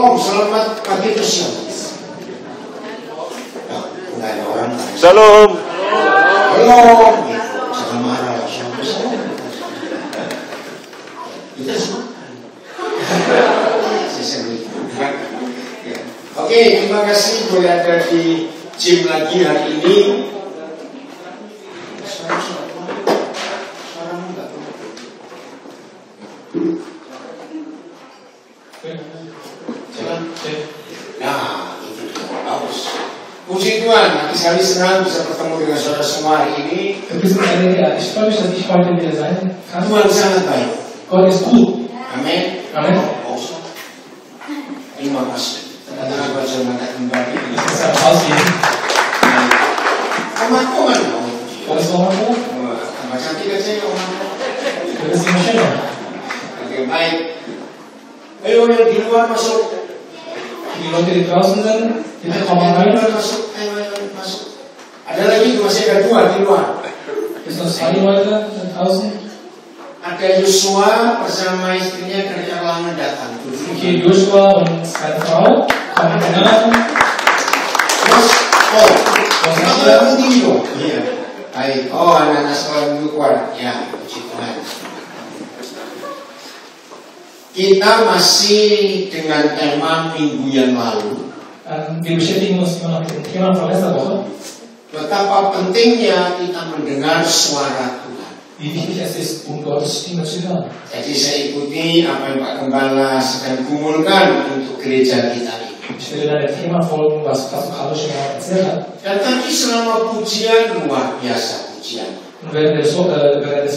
Om, selamat pagi atau siang? Oh, enggak ada orang. Salam. Belum. Jangan marah. Kita semua. Oke, terima kasih boleh ada di gym lagi hari ini. Nah, itu bagus. Puji Tuhan, nanti sekali senang bisa bertemu dengan saudara semua hari ini. Tuhan sangat baik. Amin. Amin. Terima kasih. Terima kasih kembali. Omanku kan? Tambah cantik aja ya omanku. Oke, baik. Ayo yang di luar masuk. Die Leute, die draußen sind, bitte kommen rein. Masuk. Ada lagi masih ada dua di luar. Ist noch zwei Leute draußen? Ada Yosua bersama istrinya dari Erlangen datang. Okay, Joshua und seine Frau kommen miteinander. Terus, anak tinggi dong. Iya. Baik. Oh, anak-anak sekolah minggu kuat. Ya, puji Tuhan. Kita masih dengan tema minggu yang lalu. Wir beschäftigen uns immer noch mit dem Thema von letzter Woche. Betapa pentingnya kita mendengar suara Tuhan. Wie wichtig es ist, Gottes Stimme zu hören. Jadi saya ikuti apa yang Pak Gembala sedang kumpulkan untuk gereja kita ini. Ich will dann dem Thema folgen, was Pastor Carlo schon mal erzählt hat. Dan tadi selama pujian luar biasa pujian. Und während des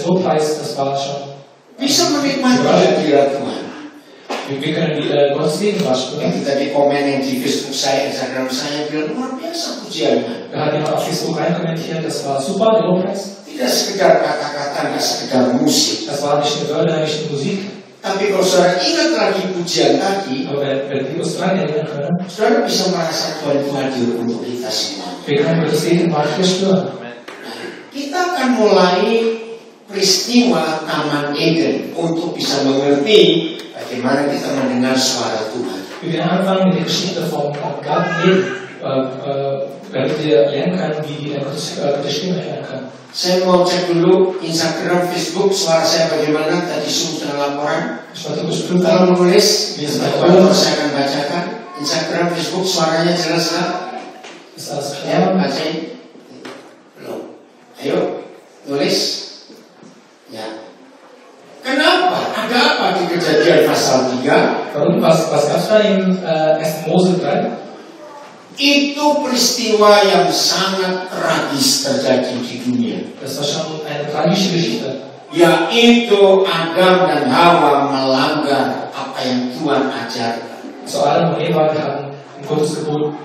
Lobpreis, das war schon. Bisa menikmati hadirat Tuhan. Wir können die Gottes Gegenwart spüren. Yang tadi komen yang di Facebook saya, Instagram saya bilang luar biasa pujiannya. Da hat jemand auf Facebook rein kommentiert, das war super, der Lobpreis. Tidak sekedar kata-kata, tidak sekedar musik. Das war nicht nur Wörter, nicht nur Musik. Tapi kalau saudara ingat lagi pujian tadi, Aber wenn wir uns daran erinnern können, saudara bisa merasa Tuhan itu hadir untuk kita semua. wir können Gottes Gegenwart hier spüren. Kita akan mulai peristiwa Taman Eden untuk bisa mengerti bagaimana kita mendengar suara Tuhan. Wir werden anfangen mit der Geschichte vom Garten Eden, damit wir lernen können, wie wir Gottes Stimme hören können. Saya mau cek dulu Instagram, Facebook, suara saya bagaimana. Tadi sudah laporan. Kalau menulis, saya akan bacakan. Instagram, Facebook, suaranya jelas lah. Ya, bacain. Belum. Ayo, tulis. Ya. Kenapa? Ada apa di Kejadian pasal 3? Warum? Was gab's da in 1. Mose 3? Itu peristiwa yang sangat tragis terjadi di dunia. Das war schon eine tragische Geschichte. Yaitu Adam dan Hawa melanggar apa yang Tuhan ajarkan. So Adam und Eva haben Gottes Gebot,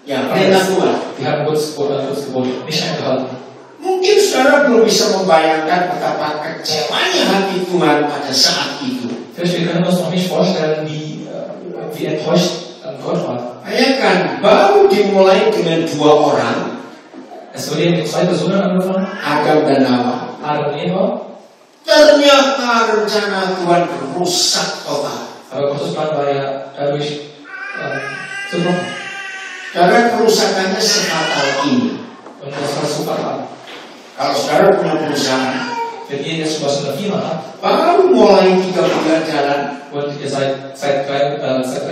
perintah Tuhan. die haben Gottes Gebot nicht eingehalten. Mungkin saudara belum bisa membayangkan betapa kecewanya hati Tuhan pada saat itu. Vielleicht wir können uns noch nicht vorstellen, wie enttäuscht Gott war. Bayangkan, baru dimulai dengan 2 orang. Es wurde mit 2 Personen angefangen, Adam dan Hawa. Adam und Eva. Ternyata rencana Tuhan rusak total. Aber Gottes Plan war ja dadurch zerbrochen. Karena kerusakannya sefatal ini. Und das war so fatal. Kalau saudara punya perusahaan, Wenn ihr jetzt was in der Firma habt, baru mulai 3 bulan jalan. und ihr seit 3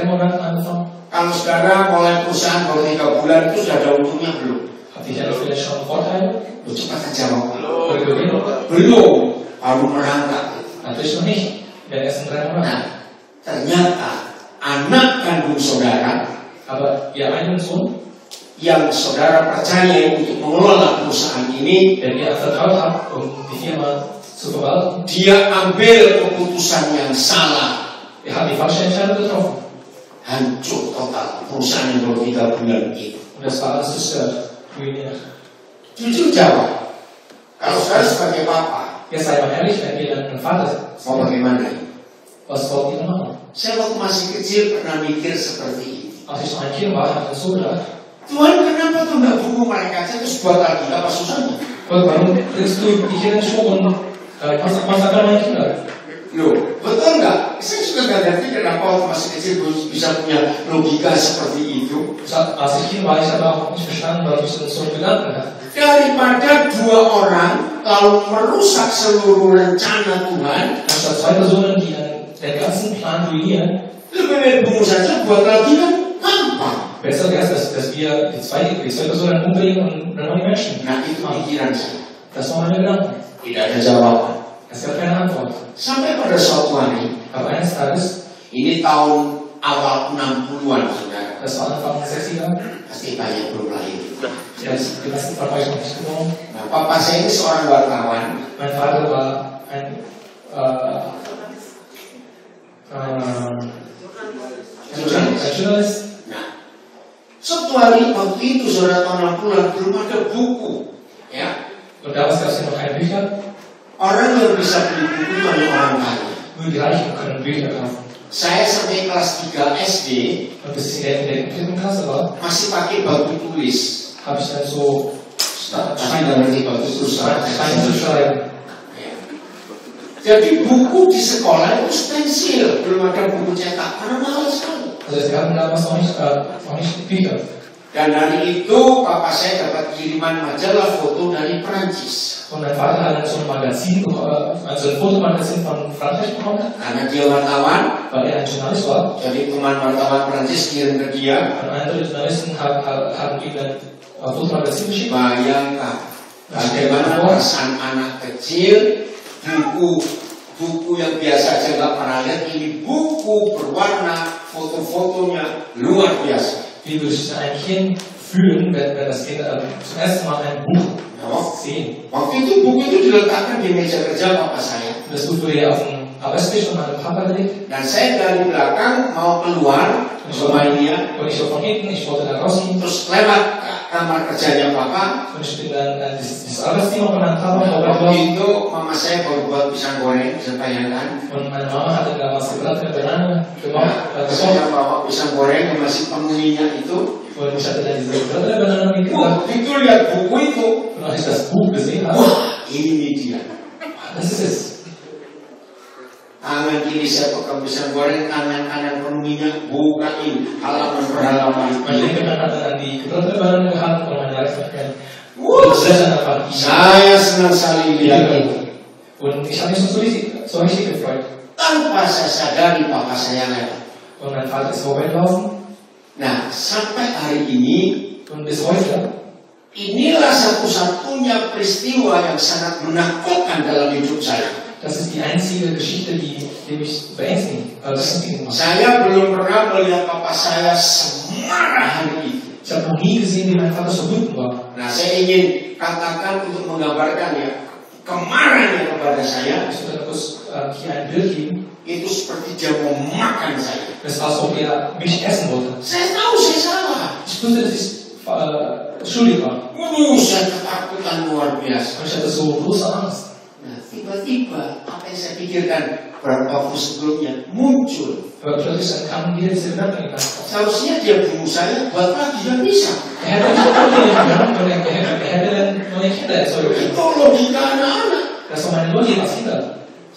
Monaten angefangen, Kalau saudara mulai perusahaan baru 3 bulan itu sudah ada untungnya belum? habt ihr ja vielleicht schon Vorteile Cepat jawab. oder Gewinne? Belum. Baru merangkak. Natürlich noch nicht. Wir erst in 3 Monaten. Nah, ternyata anak kandung saudara, Aber ihr einen Sohn, yang saudara percaya untuk mengelola perusahaan ini, den ihr vertraut habt, um die Firma zu verwalten, dia ambil keputusan yang salah. ihr habt die falsche Entscheidung getroffen. Hancur total perusahaan yang baru 3 bulan itu. Und das war alles zerstört, ruiniert. Jujur jawab. Kalau saudara sebagai papa, Jetzt seid mal ehrlich, wenn ihr dann ein Vater seid, mau bagaimana? was wollt ihr machen? Saya waktu masih kecil pernah mikir seperti ini. Als ich noch ein Kind war, habe ich so gedacht, Tuhan kenapa tuh nggak bunuh mereka aja terus buat lagi, apa susahnya? Gott, warum bringst du die Kinder nicht hoch und massaker meine Kinder? Loh, betul nggak? Saya juga nggak ngerti kenapa waktu masih kecil bisa punya logika seperti itu. Als ich Kind war, ich aber auch nicht verstanden, warum ich so einen Gedanken hatte. Daripada dua orang lalu merusak seluruh rencana Tuhan, Anstatt zwei Personen, die den ganzen Plan ruinieren, lebih baik bunuh saja, buat lagi kan gampang. besser wäre es, dass wir die zwei Personen umbringen und dann noch die Menschen. Nah itu pikiran saya. Das war meine Gedanken. Tidak ada jawaban. Es gab keine Antwort. Sampai pada suatu hari, Aber eines Tages, ini tahun awal 60-an, saudara. das war Anfang der 60er, Pasti banyak belum lahir. die meisten von euch noch nicht geboren. Nah, papa saya ini seorang wartawan. Mein Vater war ein Journalist. Nah, suatu hari waktu itu saudara tahun 60-an belum ada buku, ya. Und damals gab es ja noch keine Bücher. Orang yang bisa beli buku itu hanya orang kaya. Nur die Reichen können Bücher kaufen. Saya sampai kelas 3 SD Und bis ich in der 4. Klasse war, masih pakai batu tulis. habe ich dann so Stein dari batu tulis. Steine zu schreiben. Jadi buku di sekolah itu stensil, belum ada buku cetak karena mahal sekali. Also wir hatten damals noch nicht Bücher. Dan hari itu papa saya dapat kiriman majalah foto dari Perancis. Und mein Vater hat dann so ein Magazin, also ein Fotomagazin von Frankreich bekommen, Karena dia wartawan, weil er ein Journalist war. jadi teman wartawan Perancis kirim ke dia. Und andere Journalisten haben ihm ein Fotomagazin geschickt. Bayangkan bagaimana perasaan anak kecil, buku yang biasa aja nggak pernah lihat, ini buku berwarna, foto-fotonya luar biasa. Wie würde sich ein Kind fühlen, wenn das Kind zum ersten Mal ein Buch sehen? Waktu itu buku itu diletakkan di meja kerja papa saya. Das Buch wurde ja auf dem Arbeitstisch von meinem Papa gelegt. Dan saya dari belakang mau keluar rumah dia, Und ich war von hinten, ich wollte da rausgehen. terus lewat kamar kerjanya papa. Und ich bin dann dieses Arbeitszimmer von meinem Papa Waktu vorbeigelaufen. itu mama saya baru buat pisang goreng, bisa bayangkan. Und meine Mama hatte da was gebratene Banane gemacht. Saya bawa pisang goreng yang masih penuh minyak itu. Und ich hatte dann diese gebratene Banane mitgebracht. Itu lihat buku itu. Und als ich das Buch gesehen habe, Wah, ini dia. das ist es. Tangan kiri saya pegang pisang goreng, tangan kanan penuh minyak, bukain halaman per halaman. Mein linker Hand hat dann an die gebratene Banane gehalten und meine rechte Hand blättern einfach. Saya senang sekali lihat itu. Und ich habe mich so richtig gefreut. Tanpa saya sadari papa saya lewat. Und mein Vater ist vorbeigelaufen. Nah, sampai hari ini, Und bis heute, inilah satu-satunya peristiwa yang sangat menakutkan dalam hidup saya. das ist die einzige Geschichte, die mich beängstigen macht. Saya belum pernah melihat papa saya semarah hari itu. Ich habe noch nie gesehen, wie mein Vater so wütend war. Nah, saya ingin katakan untuk menggambarkan ya, kemarahannya kepada saya Ich würde kurz hier ein Bild geben. itu seperti dia mau makan saya. Das war so, wie er mich essen wollte. Saya tahu saya salah. Ich wusste, dass ich schuldig war. Saya ketakutan luar biasa. Und ich hatte so große Angst. Nah, tiba-tiba apa yang saya pikirkan beberapa waktu sebelumnya muncul. Aber plötzlich dann kamen wieder diese Gedanken in meinen Kopf. Seharusnya dia bunuh saya, buat lagi dia bisa. Er hätte mich umbringen können und er hätte dann neue Kinder erzeugt. Itu logika anak-anak. Das war meine Logik als Kinder.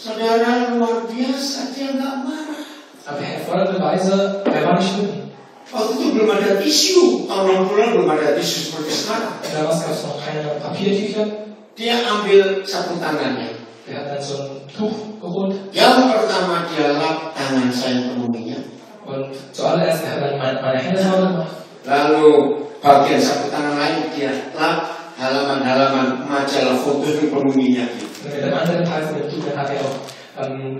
Saudara luar biasa, dia nggak marah. Aber hervorragenderweise, er war nicht wütend. Waktu itu belum ada tisu, tahun 60-an belum ada tisu seperti sekarang. Damals gab es noch keine Papiertücher. Dia ambil sapu tangannya. Er hat dann so ein Tuch geholt. Yang pertama dia lap tangan saya penuh minyak. Und zuallererst er hat dann meine Hände sauber gemacht. Lalu bagian sapu tangan lain dia lap halaman-halaman majalah foto yang penuh minyak itu. Und mit dem anderen Teil von dem Tuch dann hat er auch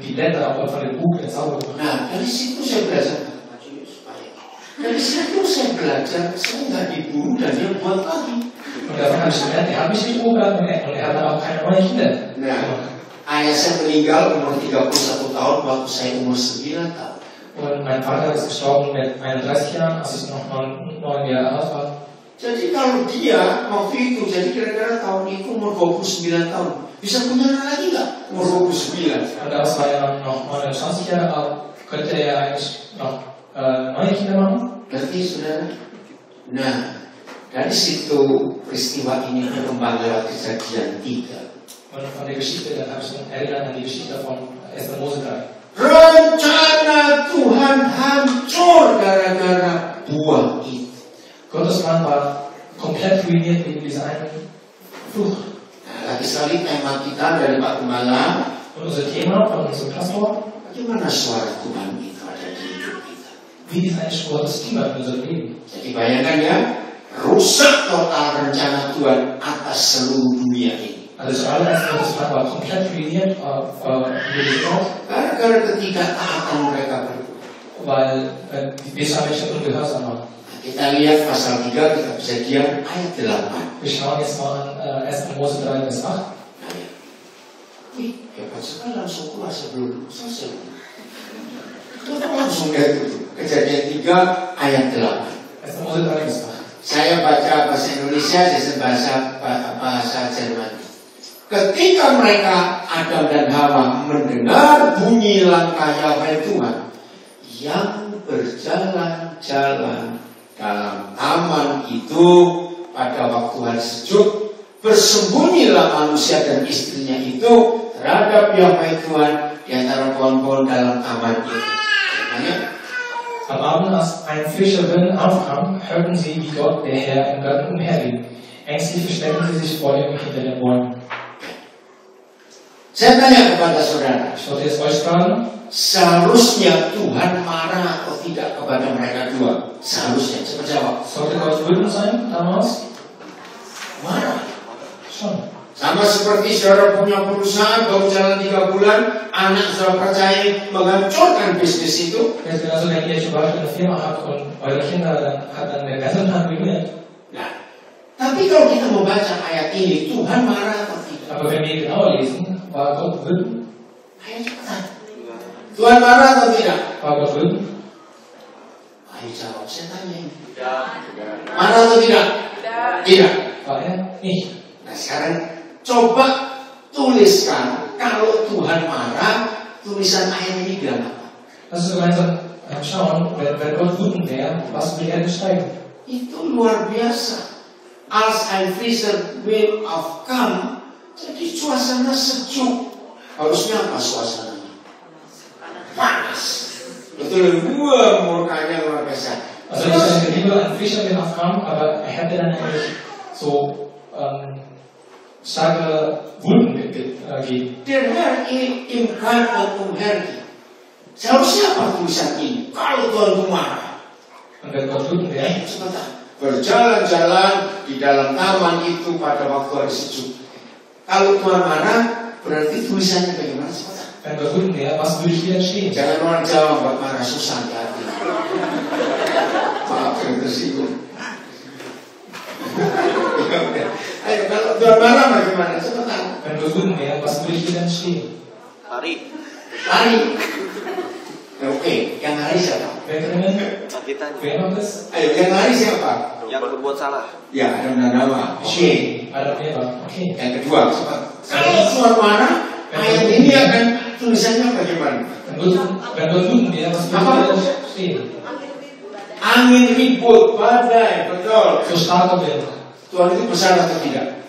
die Blätter auch von dem Buch sauber gemacht. Nah, dari situ saya belajar. Dari situ saya belajar, saya nggak dibunuh dan dia buat lagi. Und davon habe ich gelernt, er hat mich nicht umgebracht und er hat dann auch keine neuen Kinder. Nah, ayah saya meninggal umur 31 tahun waktu saya umur 9 tahun. Und mein Vater ist gestorben mit 31 Jahren, als ich noch 9 Jahre alt war. Jadi kalau dia waktu itu, jadi kira-kira tahun itu umur 29 tahun, bisa punya anak lagi nggak? Umur 29. Und damals war er noch 29 Jahre alt, könnte er eigentlich noch neue Kinder machen. Berarti saudara, nah dari situ peristiwa ini berkembang lewat kejadian 3. Und von der Geschichte, dann habe ich mich erinnert an die Geschichte von 1. Mose 3. Rencana Tuhan hancur gara-gara buah itu. Gottes Plan war komplett ruiniert wegen dieser einen Frucht. Nah, lagi sekali tema kita dari Pak Gembala. Und unser Thema von unserem Pastor, Bagaimana suara Tuhan itu ada di hidup kita? wie ist eigentlich Gottes Stimme in unserem Leben? Jadi bayangkan ya, rusak total rencana Tuhan atas seluruh dunia ini. Also zuallererst Gottes Plan war komplett ruiniert über diese Welt, Gara-gara ketidaktaatan mereka berdua. weil die Menschen ungehorsam waren. Kita lihat pasal 3, kita bisa diam ayat 8. Wir schauen jetzt mal an 1. Mose 3, Vers 8. Nah, ya. Wih, hebat sekali langsung keluar sebelum selesai. Kita langsung lihat itu. Kejadian 3 ayat 8. 1. Mose 3, Vers 8. Saya baca bahasa Indonesia, saya bahasa Jerman. Ketika mereka Adam dan Hawa mendengar bunyi langkah Yahweh Tuhan yang berjalan-jalan dalam taman itu pada waktu hari sejuk, bersembunyilah manusia dan istrinya itu terhadap Yahweh Tuhan di antara pohon-pohon dalam taman itu. Namanya, Am Abend, als ein frischer Wind aufkam, hörten sie, wie Gott, der Herr, im Garten umherging. Ängstlich versteckten sie sich vor ihm hinter den Bäumen. saya tanya kepada saudara, Ich wollte jetzt euch fragen, seharusnya Tuhan marah atau tidak kepada mereka dua? Seharusnya, cepat jawab. sollte Gott wütend sein damals? Marah. Schon. Sama seperti saudara punya perusahaan, baru jalan 3 bulan, anak saudara percaya menghancurkan bisnis itu. Jetzt genauso, wenn ihr zum Beispiel eine Firma habt und eure Kinder hat dann der ganze Tag ruiniert. Nah, tapi kalau kita membaca ayat ini, Tuhan marah atau tidak? Aber wenn wir genauer lesen, war Gott wütend? Ayo cepetan. Tuhan marah atau tidak? War Gott wütend? Ayo jawab, saya tanya ini. Marah atau tidak? Tidak. War er nicht. Nah sekarang coba tuliskan kalau Tuhan marah, tulisan ayat ini bilang apa? Lass uns gemeinsam schauen, wenn Gott wütend wäre, was will er beschreiben? Itu luar biasa. Als ein frischer Wind aufkam, jadi suasana sejuk. Harusnya apa suasananya? Panas. Betul, murkanya luar biasa. Also nicht seine Liebe an frischer Wind aufkam, aber er hätte dann eigentlich so starke Wunden gegeben. Der Herr im Garten umherging. Seharusnya apa tulisan ini? Kalau Tuhan itu marah. Und wenn Gott wütend wäre, Sebentar. Berjalan-jalan di dalam taman itu pada waktu hari sejuk. Kalau Tuhan marah, berarti tulisannya bagaimana? Sebentar. wenn Gott wütend wäre, was würde hier entstehen? Jangan orang Jawa buat marah susah di hati. Maaf yang tersinggung. Ayo, kalau Tuhan marah bagaimana? Sebentar. Wenn Gott wütend wäre, was würde hier entstehen? Lari. Oke, yang lari siapa? Wer können? Kita Wer macht es? Ayo, yang lari siapa? yang berbuat salah. Ya, Adam dan Hawa. Oke. Adam und Eva. Okay. Yang kedua, kalau Tuhan marah, ayat ini akan tulisannya bagaimana? Wenn Gott wütend wäre, was würde hier entstehen? Angin ribut, badai, betul. So starker Wind. Tuhan itu besar atau tidak?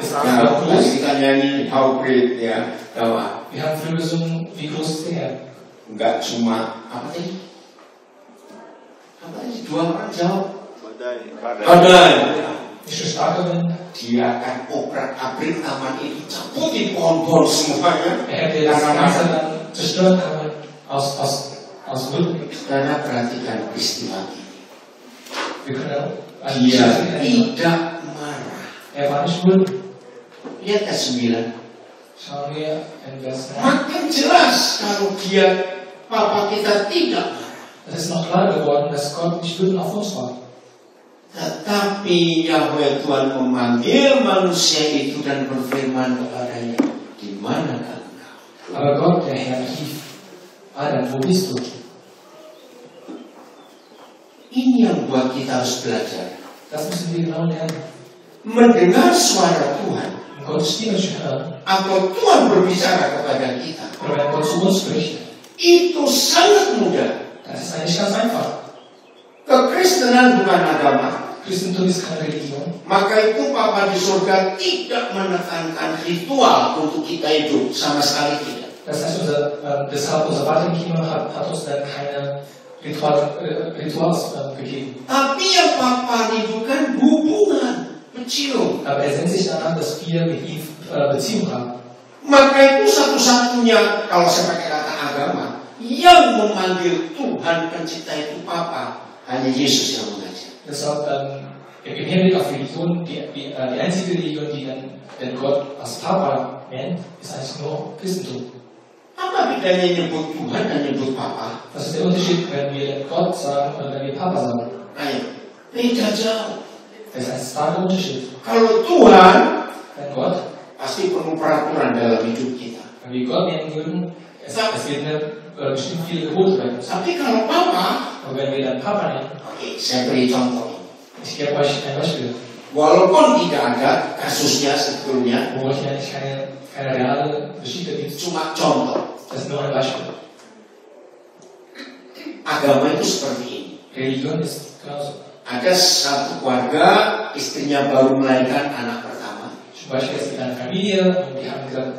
Ist Ya, Gott groß? kita nyanyi How Great ya, Hawa. Wir haben früher gesungen, wie groß ist der Herr? Enggak cuma apa tadi? Apa tadi? 2 orang jawab. Badai. Nicht so starker Wind. Dia akan obrak-abrik taman itu, cabutin pohon-pohon semuanya. Er hätte das Ganze dann zerstören können aus Wütend. Karena perhatikan peristiwa ini. Wir können an Dia Geschichte erinnern. tidak marah. Er war nicht wütend. Lihat ayat 9. Schauen wir in Vers 9. Makin jelas kalau dia Papa kita tidak marah. Es ist noch klar geworden, dass Gott nicht wütend auf uns war. Tetapi Yahweh Tuhan memanggil manusia itu dan berfirman kepadanya, di manakah engkau? Aber Gott, der Herr, rief, Adam, wo bist du? Ini yang buat kita harus belajar. Das müssen wir genau lernen. Mendengar suara Tuhan, Um Gottes Stimme zu hören, atau Tuhan berbicara kepada kita, oder wenn Gott zu uns spricht, itu sangat mudah. das ist eigentlich ganz einfach. Kekristenan bukan agama. Christentum ist keine Religion. Maka itu Papa di surga tidak menekankan ritual untuk kita hidup, sama sekali tidak. Das heißt, deshalb unser Vater im Himmel hat uns dann keine Rituals gegeben. Tapi yang Papa rindukan hubungan, mencium. Aber er sehnt sich danach, dass wir mit ihm Beziehung haben. Maka itu satu-satunya, kalau saya pakai kata agama, yang memanggil Tuhan pencipta itu Papa, hanya Yesus yang mengajar. Deshalb im Hinblick auf Religion, die einzige Religion, die den Gott als Papa nennt, ist eigentlich nur Christentum. Apa bedanya nyebut Tuhan dan nyebut Papa? Was ist der Unterschied, wenn wir Gott sagen oder wenn wir Papa sagen? Ayo, beda jauh. Das ist ein starker Unterschied. Kalau Tuhan, Wenn Gott, pasti perlu peraturan dalam hidup kita. wenn wir Gott nennen würden, es wird bestimmt viele Gebote bei uns. Tapi kalau Papa, Aber wenn wir dann Papa nennen, oke, saya beri contoh. ich gebe euch ein Beispiel, Walaupun tidak ada kasusnya sebetulnya, wo ich eigentlich keine reale Geschichte gibt. cuma contoh. Das ist nur ein Beispiel. Agama itu seperti ini. Religion ist genauso. Ada satu keluarga, istrinya baru melahirkan anak pertama. Zum Beispiel, es gibt eine Familie und die haben gerade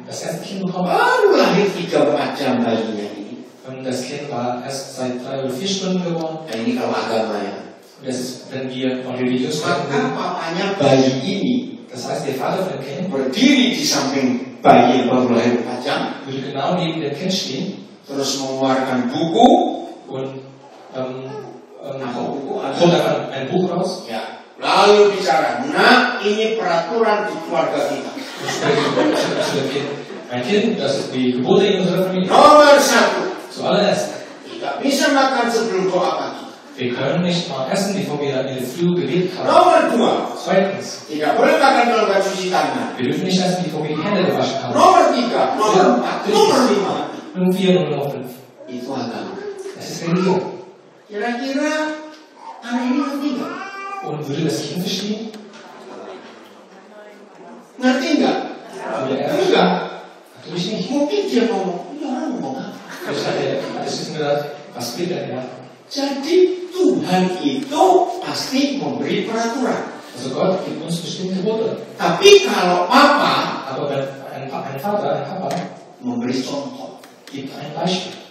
das erste Kind bekommen. Baru lahir 3-4 jam bayinya ini. Und das Kind war erst seit 3 oder 4 Stunden geboren. Nah, ini kalau agama ya. Und das ist, wenn wir von religiös Maka sprechen, papanya bayi ini das heißt, der Vater von dem Kind berdiri di samping bayi yang baru lahir 4 jam, würde genau neben dem Kind stehen terus mengeluarkan buku. und Apa buku? holt einfach ein Buch raus Ya. Lalu bicara, nah ini peraturan di keluarga kita. und spricht zu dem Kind. Mein Kind, das ist die Gebote in unserer Familie. Nomor 1, Zuallererst, tidak bisa makan sebelum doa pagi. wir können nicht mal essen, bevor wir in der Früh gebetet haben. Nomor 2, Zweitens, tidak boleh makan kalau nggak cuci tangan. wir dürfen nicht essen, bevor wir die Hände gewaschen haben. Nomor 3, nomor 4, nomor 5. Nummer 4 und Nummer 5. Itu agama. Das ist Religion. Kira-kira anak ini ngerti nggak? Und würde das Kind verstehen? Ngerti nggak? Würde er verstehen? Enggak. Natürlich nicht. Mungkin dia ngomong, ya orang ngomong apa? Vielleicht hat er sich gedacht, was will er denn? Jadi Tuhan itu pasti memberi peraturan. Also Gott gibt uns bestimmte Gebote. Tapi kalau Papa Aber wenn ein Vater, ein Papa, memberi contoh, gibt ein Beispiel.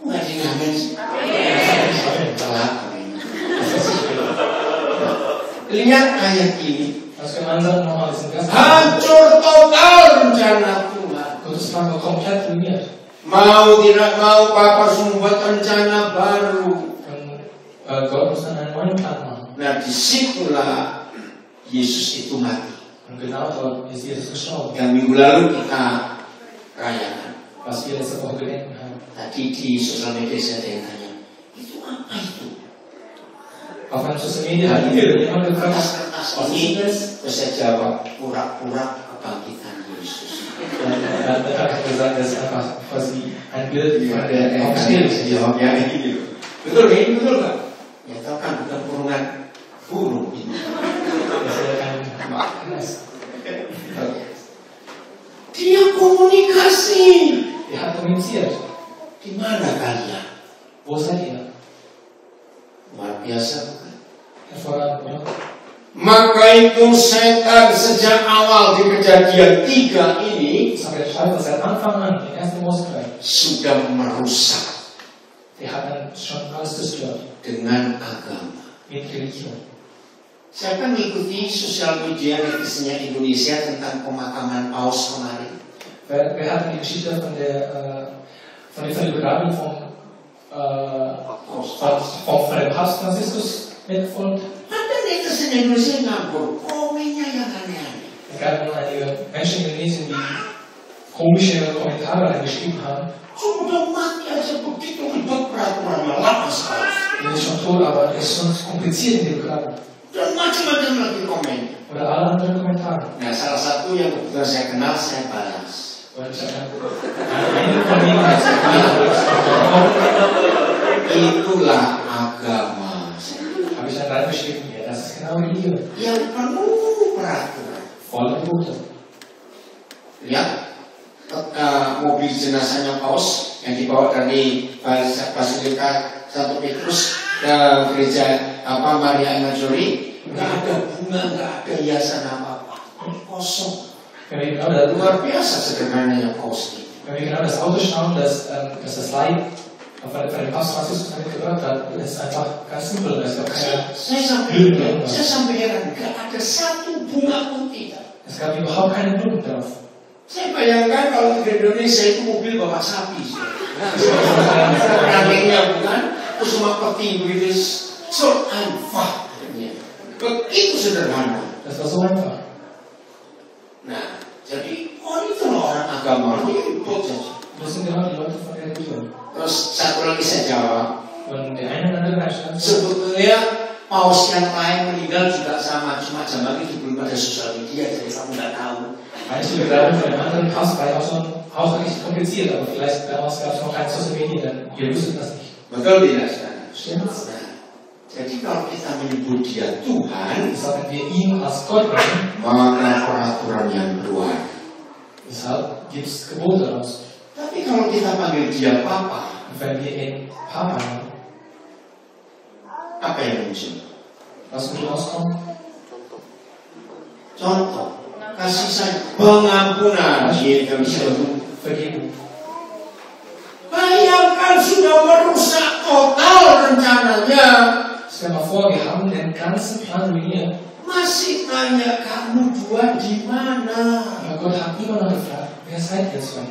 nggak dinamain sih? Telat. Lihat ayat ini. Was gemeinsam nochmal diesen Vers. Hancur total rencana Tuhan. Gottes Plan war komplett ruiniert. Mau tidak mau Papa membuat rencana baru. Und Gott muss dann einen neuen Plan machen. Nah disitulah Yesus itu mati. Und genau dort ist Jesus gestorben. Yang minggu lalu kita rayakan. Was wir letzte Woche gedenken haben. Tadi di sosial media saya ada yang tanya, itu apa itu? Auf einem Social Media hat jemand gefragt, Kertas was ini, ist das? terus saya jawab, pura-pura kebangkitan Yesus. Dann hat er gesagt, das ist einfach quasi ein Bild von der Auferstehung. Jawabnya gitu. Betul kan? Betul nggak? Ya tahu kan bukan kurungan burung ini. Das ist ja kein Nest. Dia komunikasi. Er hat kommuniziert. Di mana kalian? Wo seid ihr? Luar biasa bukan? Hervorragend, oder? Maka itu setan sejak awal di kejadian 3 ini Das haben wir Schreiber seit Anfang an, den ersten Mose 3. sudah merusak Der hat dann schon alles zerstört. dengan agama. Mit Religion. Siapa mengikuti sosial media netizennya Indonesia tentang pemakaman Paus kemarin? Wer hat die Geschichte von der Begrabung von dem Papst Franziskus mitgefunden? Ada netizen Indonesia ngabur, komennya yang aneh-aneh. Es gab nun einige Menschen in Indonesien, die komische Kommentare geschrieben haben. Sudah mati aja begitu ribet peraturannya, lama sekali. Er ist schon tot, aber es ist schon kompliziert in der Begrabung. Dan macam-macam lagi komen. Oder alle anderen Kommentare. Nah, salah satu yang kebetulan saya kenal, saya balas. Und einige von ihnen hat es Itulah agama. habe ich dann reingeschrieben, ja, das ist genau Religion. Yang penuh peraturan. Volle Gebote. Lihat mobil jenazahnya Paus yang dibawa dari Basilika Santo Petrus ke gereja Maria Maggiore, nggak ada bunga, nggak ada hiasan apa-apa, kosong. Wenn wir genau das, Luar biasa sederhananya paus ini. wenn wir genau das Auto schauen, dass das Leid von dem Papst Franziskus mitgebracht hat, ist einfach ganz simpel. Es gab keine Saya sampai heran, gak ada satu bunga pun tidak. Es gab überhaupt keine Blumen drauf. Saya bayangkan kalau di Indonesia itu mobil bawa sapi. Rangkainya bukan, terus cuma peti begitu, so einfach. Begitu sederhana. Das war so einfach. Nah, jadi itu orang agama ribut saja. Das sind genau die Leute von der Religion. Terus satu lagi saya jawab. Und der eine oder andere Einstand. Sebetulnya paus yang lain meninggal juga sama, cuma zaman itu belum ada sosial media, jadi kamu nggak tahu. Manche Bewerbungen von dem anderen Pass war ja auch richtig kompliziert, aber vielleicht damals gab es noch keine Social Media, dann ihr wusstet das nicht. Betul tidak, saudara? Stimmt's? Jadi kalau kita menyebut dia Tuhan, Sagen wir ihn als Gott nennen, maka peraturan yang keluar. deshalb gibt es Gebote daraus. Tapi kalau kita panggil dia Papa, Und wenn wir ihn Papa nennen, apa yang muncul? was wird rauskommen? Contoh, kasih sayang, pengampunan, gitu misalnya. Vergebung. Bayangkan sudah merusak total rencananya. Stell mal vor, wir haben den ganzen Plan ruiniert. Masih tanya kamu dua di mana? Aber Gott hat immer noch gefragt, wer seid ihr zwei?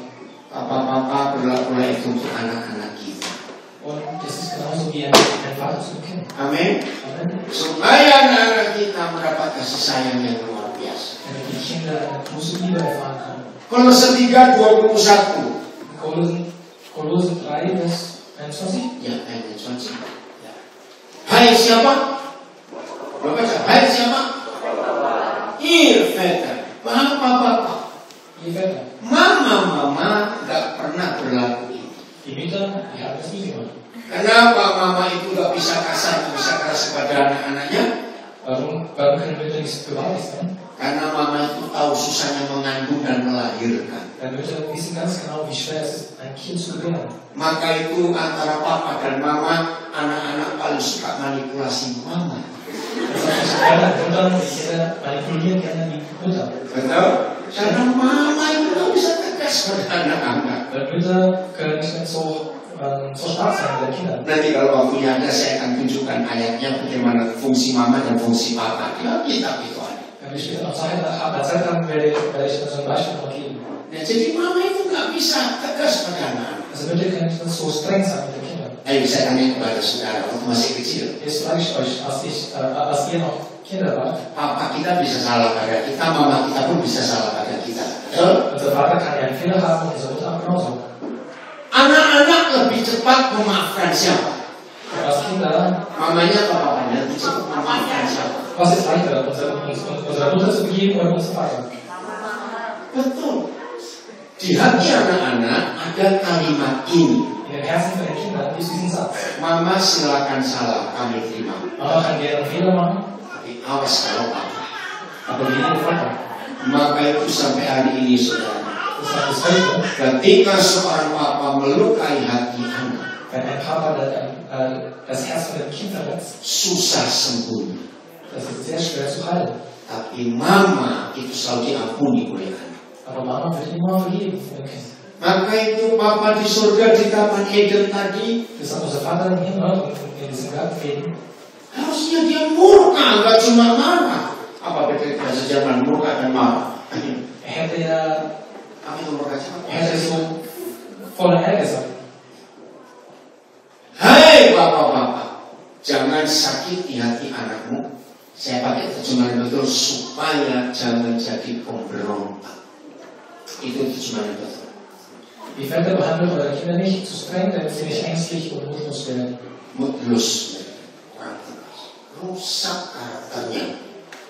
Papa berlakulah itu untuk anak-anak kita. Und das ist genauso wie ein Vater zum Kind. Amin. Amen. Supaya anak-anak kita mendapat kasih sayang yang luar biasa. Damit die Kinder eine große Liebe erfahren können. Kolose 3:21. Kolose 3, Vers 21. Ya, ayat 21. Ya. Hai siapa? Belum baca. Hai siapa? Ihr Väter. Bapak-bapak. Ihr Väter. Mama gak pernah berlaku ini. Die Mütter, die haben das nie gemacht. Kenapa mama itu gak bisa kasar, bisa keras kepada anak-anaknya? Warum können Mütter nicht gewaltig sein? Karena mama itu tahu susahnya mengandung dan melahirkan. Weil Mütter wissen ganz genau, wie schwer es ist, ein Kind zu gebären. Maka itu antara papa dan mama, anak-anak paling suka manipulasi mama. Das heißt, Mütter, die Kinder manipulieren gerne die Mutter. Betul? Karena mama itu gak bisa tegas pada anak-anak. Weil Mütter können nicht mehr so stark sein mit den Kindern. Nanti kalau waktunya ada, saya akan tunjukkan ayatnya bagaimana fungsi mama dan fungsi papa. Ya, kitab itu ada. Wenn wir später noch Zeit haben, werde ich so ein Beispiel noch geben. Nah, jadi mama itu gak bisa tegas pada anak-anak. Also Mütter können nicht so streng sein mit den Kindern. Ayo saya tanya kepada saudara waktu masih kecil. Jetzt frage ich euch, als ihr noch Kinder wart, Papa kita bisa salah pada kita, mama kita pun bisa salah pada kita. Betul? unser Vater kann ja einen Fehler haben, unsere Mutter auch genauso. Anak-anak lebih cepat memaafkan siapa? Als Kinder, Mamanya atau papanya lebih cepat memaafkan siapa? was ist leichter, unserer Mutter zu begeben oder unserem Vater? Betul. Di hati anak-anak ada kalimat ini. In den Herzen von den Kindern ist diesen Satz. Mama silakan salah, kami terima. Mama kann gerne einen Fehler machen, Tapi awas kalau papa. aber wir geben Vater. Maka itu sampai hari ini saudara. Das heißt, bis heute, Ketika seorang papa melukai hati anak, wenn ein Papa das Herz von dem Kind verletzt, susah sembuh. das ist sehr schwer zu heilen. Tapi mama itu selalu diampuni oleh anak. Aber Mama wird immer vergeben für den Kind. Maka itu papa di surga di Taman Eden tadi, Deshalb unser Vater im Himmel und in diesem Garten Eden, harusnya dia murka, nggak cuma marah. Apa beda bahasa Jerman, murka dan marah? er hätte ja Apa itu murka? so voller Ärger sein. Hai bapak-bapak, jangan sakiti hati anakmu. Saya pakai terjemahan betul supaya jangan jadi pemberontak. Itu terjemahan betul. Die Väter behandeln eure Kinder nicht zu streng, damit sie nicht ängstlich und mutlos werden. Mutlos, rusak karakternya.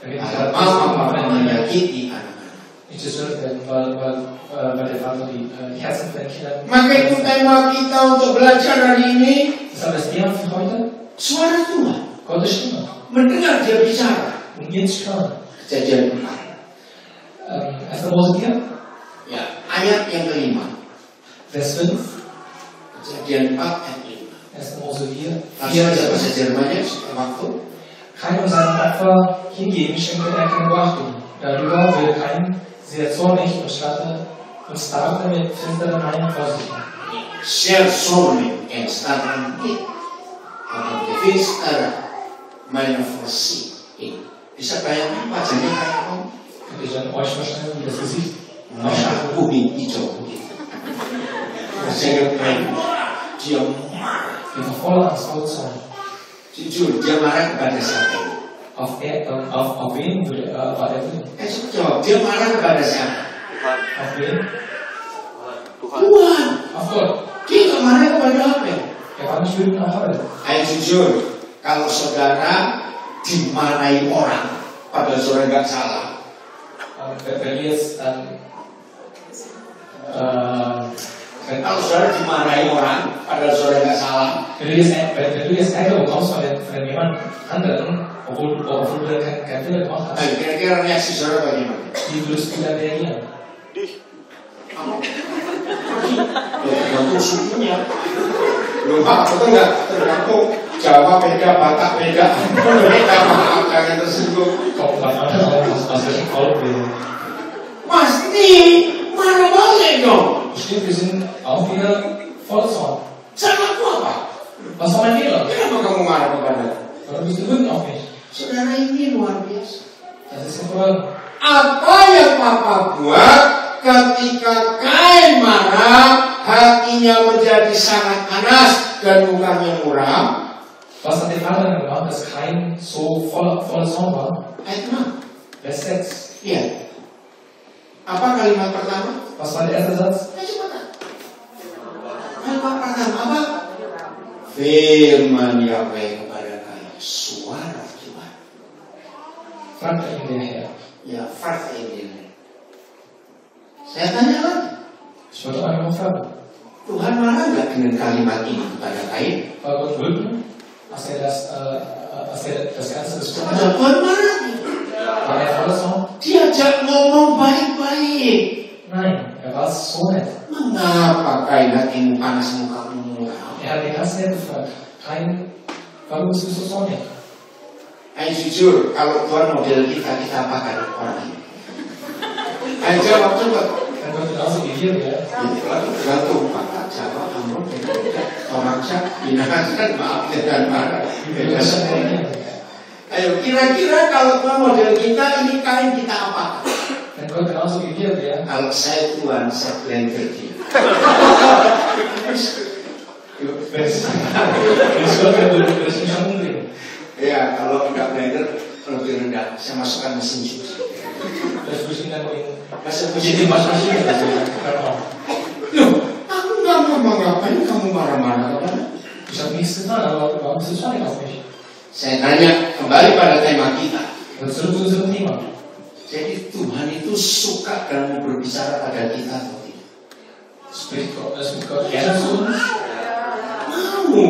Damit Ada papa menyakiti anak-anak. nicht gestört werden, weil der Vater die Herzen von den Kindern. Maka itu tema kita untuk belajar hari ini. Deshalb das Thema für heute, Suara Tuhan. Gottes Stimme. Mendengar dia bicara. Um ihn zu hören. Kejadian 1. Mose 4, ya, ayat yang kelima. Vers 5. Kejadian 4 ayat 5. 1. Mose 4, Langsung aja bahasa Jermannya waktu. Keinem seinem Opfer hingeben, schenkte er keine Beachtung. Darüber wird Kain sehr zornig und starrte mit finsteren Augen vor sich. Sehr zornig en starrend blik. Dengan finster meine vor sich hin. Bisa bayangkan wajahnya kayak apa? Könnt ihr dann euch vorstellen, wie das Gesicht Merah kuning hijau begitu. Wajahnya kayak dia marah. Dia voller Angst, voller Zorn. Jujur, dia marah kepada siapa ini? Auf wen war er wütend? Coba jawab, dia marah kepada siapa? Auf wen? Tuhan. Auf Gott. Dia nggak marah kepada apa? Er war nicht wütend auf Abel. Ayo jujur, kalau saudara dimarahi orang, padahal saudara nggak salah. Wenn ihr jetzt kalau saudara dimarahi orang, padahal saudara nggak salah. Wenn du jetzt Ärger bekommst von jemand anderen, obwohl du keinen Fehler gemacht hast, Kira-kira reaksi saudara bagaimana? wie würdest du dann reagieren? Tergantung sukunya. Loh Pak, betul nggak? Tergantung Jawa beda, Batak beda. Beda maaf, jangan tersinggung. Kommt man an, aus welchem Volk wir sind. Pasti marah balik dong. Bestimmt, wir sind auch wieder voller Zorn. Salahku apa? Was war mein Fehler? Kenapa kamu marah kepada? Warum bist du wütend auf mich? Saudara ini luar biasa. Das ist hervorragend. Apa yang Papa buat ketika Kain marah, hatinya menjadi sangat panas dan mukanya muram? Was hat der Vater gemacht, dass Kain so voller Zorn war? Ayat 6. Vers 6. Iya. Apa kalimat pertama? Was war der erste Satz? Kalimat pertama apa? Firman Yahweh kepada Kain, suara Tuhan. Fragte ihn der Herr. Ya, fragte ini. Saya tanya lagi. Ich wollte einfach mal fragen. Tuhan marah nggak dengan kalimat ini kepada Kain? War Gott wütend, als er das Ganze gesprochen Ada hat? Tuhan marah. War er voller Zorn? Diajak ngomong baik-baik. Nein, er war so nett. Mengapa Kain hatimu panas, mukamu muram? Er hat den ganz nett gefragt. Kain, warum bist du so zornig? Ayo jujur, kalau Tuhan model kita apakan orang ini? Ayo jawab coba. Wenn Gott genauso wie wir wäre, Tergantung Pak Jawa, Amro, orang Cak, Binasan, maaf dan marah. wie wir das dann reagieren. Ayo, kira-kira kalau Tuhan model kita, ini Kain kita apa? Wenn Gott genauso wie wir wäre, Kalau saya Tuhan, saya blender dia. wenn es Gott wäre, würde ich mich schon umbringen. Ya, kalau nggak blender, lebih rendah. Saya masukkan mesin cuci. Vielleicht würde ich ihn dann Mesin in cuci die Waschmaschine oder so verkaufen. Loh, aku nggak ngapa-ngapain, kamu marah-marah kepada? Ich habe nichts getan, aber warum bist du zornig auf mich? Saya tanya kembali pada tema kita. Und zurück zu unserem Thema. Jadi Tuhan itu suka dan mau berbicara pada kita atau tidak? Spricht Gott gerne zu uns? Mau.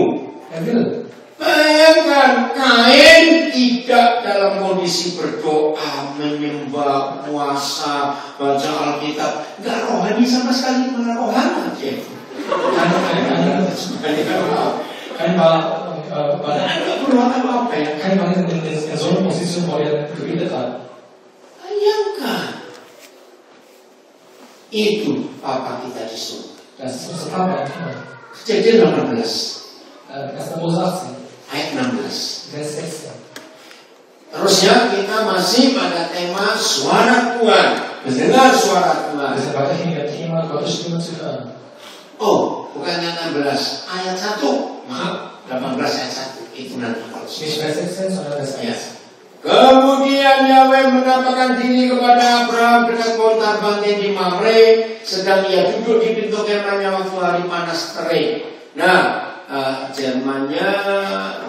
Er will. Bayangkan Kain tidak dalam kondisi berdoa, menyembah, puasa, baca Alkitab, nggak rohani sama sekali, malah rohani aja. Kein war Nggak perlu apa-apa ya. in so einer Position, wo er gebetet hat. Bayangkan. Itu Papa kita di surga. Das ist unser Papa im Himmel. Kejadian 18. 1. Mose 18, Ayat 16. Vers 16. Terusnya kita masih pada tema suara Tuhan. Mendengar suara Tuhan. Wir sind weiterhin mit dem Thema Gottes Stimme zu hören. Oh, bukannya 16 ayat 1. Maaf, 18 ayat 1. Itu nanti kalau Nicht Vers 16, sondern Vers 1. ya. Kemudian Yahweh menampakkan diri kepada Abraham dekat pohon tarbangnya di Mamre, sedang ia duduk di pintu kemahnya waktu hari panas terik. Nah, Jermannya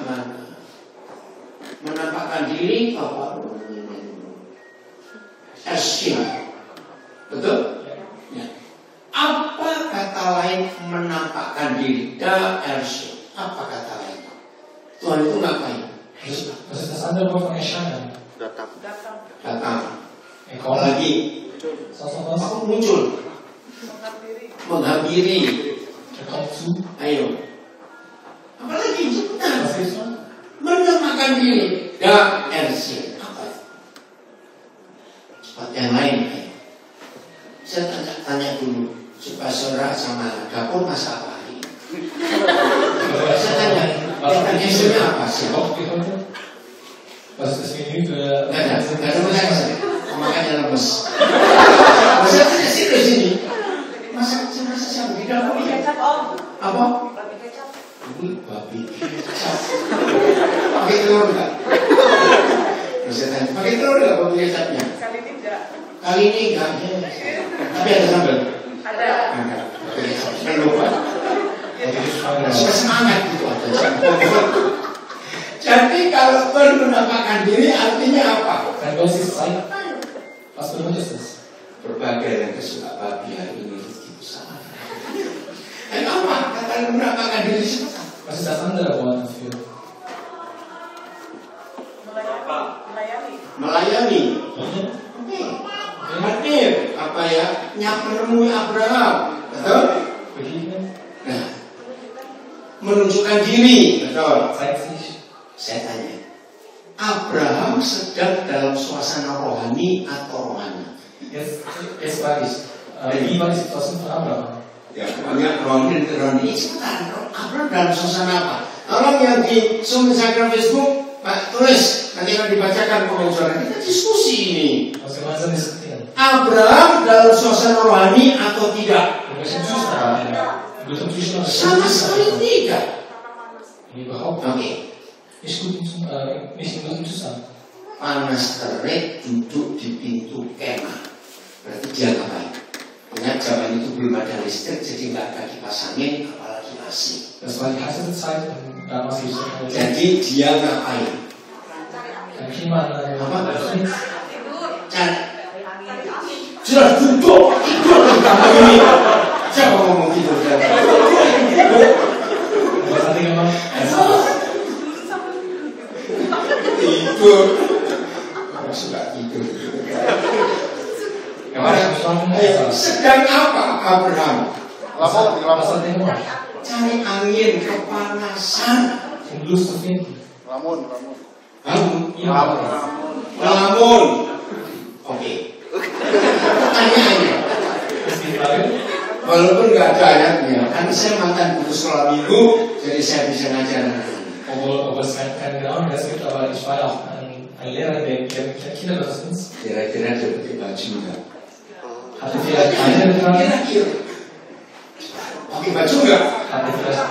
mana? Menampakkan diri apa? Ershim. Betul? Ya. Apa kata lain menampakkan diri? Da Ershim. Apa kata lain? Tuhan itu ngapain? Das ist das andere Wort von erscheinen. Datang. Er kommt. Lagi. Sonst noch was? Apa muncul? Menghampiri. Er kommt zu. Ayo. Apalagi sebentar. Was gibt's noch? Menampakkan diri. Da Ershim. Apa? campur masak apa? Saya tanya, kita isunya apa sih? Was ist das Menü für... Nggak ada masakan. Makanya lemes. Masak di sini. Masak siapa? Di dalam Babi kecap, Om. apa? Babi kecap. Babi kecap. Pakai telur nggak? Saya tanya, pakai telur nggak babi kecapnya? Kali ini enggak. Kali ini nggak. Tapi ada sambal. Ada. Ada. Babi kecap. Jangan lupa. Ja. Suka semangat gitu aja. Jadi kalau Tuhan menampakkan diri artinya apa? Ein Gott ist Zeit. Was bedeutet das? Berbagai yang kesuka babi hari ini itu besar. Dan apa? Kata menampakkan diri sebentar. Was ist das andere Wort dafür? Melayani. Melayani. Mhm. Oke. Hadir. Apa ya? Menemui Abraham. Betul? Begegnen? Nah. Menunjukkan diri. Betul. Zeigt sich. Saya tanya. Abraham sedang dalam suasana rohani atau rohani? Jetzt frage ich, wie war die Situation von Abraham? Ya, pokoknya rohani dan rohani. Sebentar, Abraham dalam suasana apa? Tolong yang di Instagram Facebook, Pak, tulis. Nanti akan dibacakan komen suara. Kita diskusi ini. Was gemeinsam diskutieren. Abraham dalam suasana rohani atau tidak? In welchem Zustand war er? In welchem Zustand Sama sekali tidak. Überhaupt Oke. nicht in gutem Zustand. Panas terik duduk di pintu kemah. Berarti dia ngapain? Ingat zaman itu belum ada listrik, jadi nggak ada kipas angin, apalagi AC. Das war die heißeste Zeit und damals hieß es Jadi dia ngapain? kein Klimaanlage, nichts. Cari. Sudah duduk tidur di kamar ini. Siapa ngomong tidur? Was hat er gemacht? Tidur. Orang suka tidur. Sedang apa Abraham? Was hat er gemacht? Cari angin kepanasan. Um Lust zu finden. Lamun. Oke. Pertanyaannya. Das ist die Frage. Walaupun nggak ada ayatnya, kan saya mantan guru sekolah minggu, jadi saya bisa ngajar. Obwohl es keine genauen Tests gibt, aber ich war ja auch ein Lehrer, der Kindergottesdienst. Kira-kira dia pakai baju nggak? Hat er vielleicht Kleider getragen? Kira-kira. Pakai baju nggak? Hat er vielleicht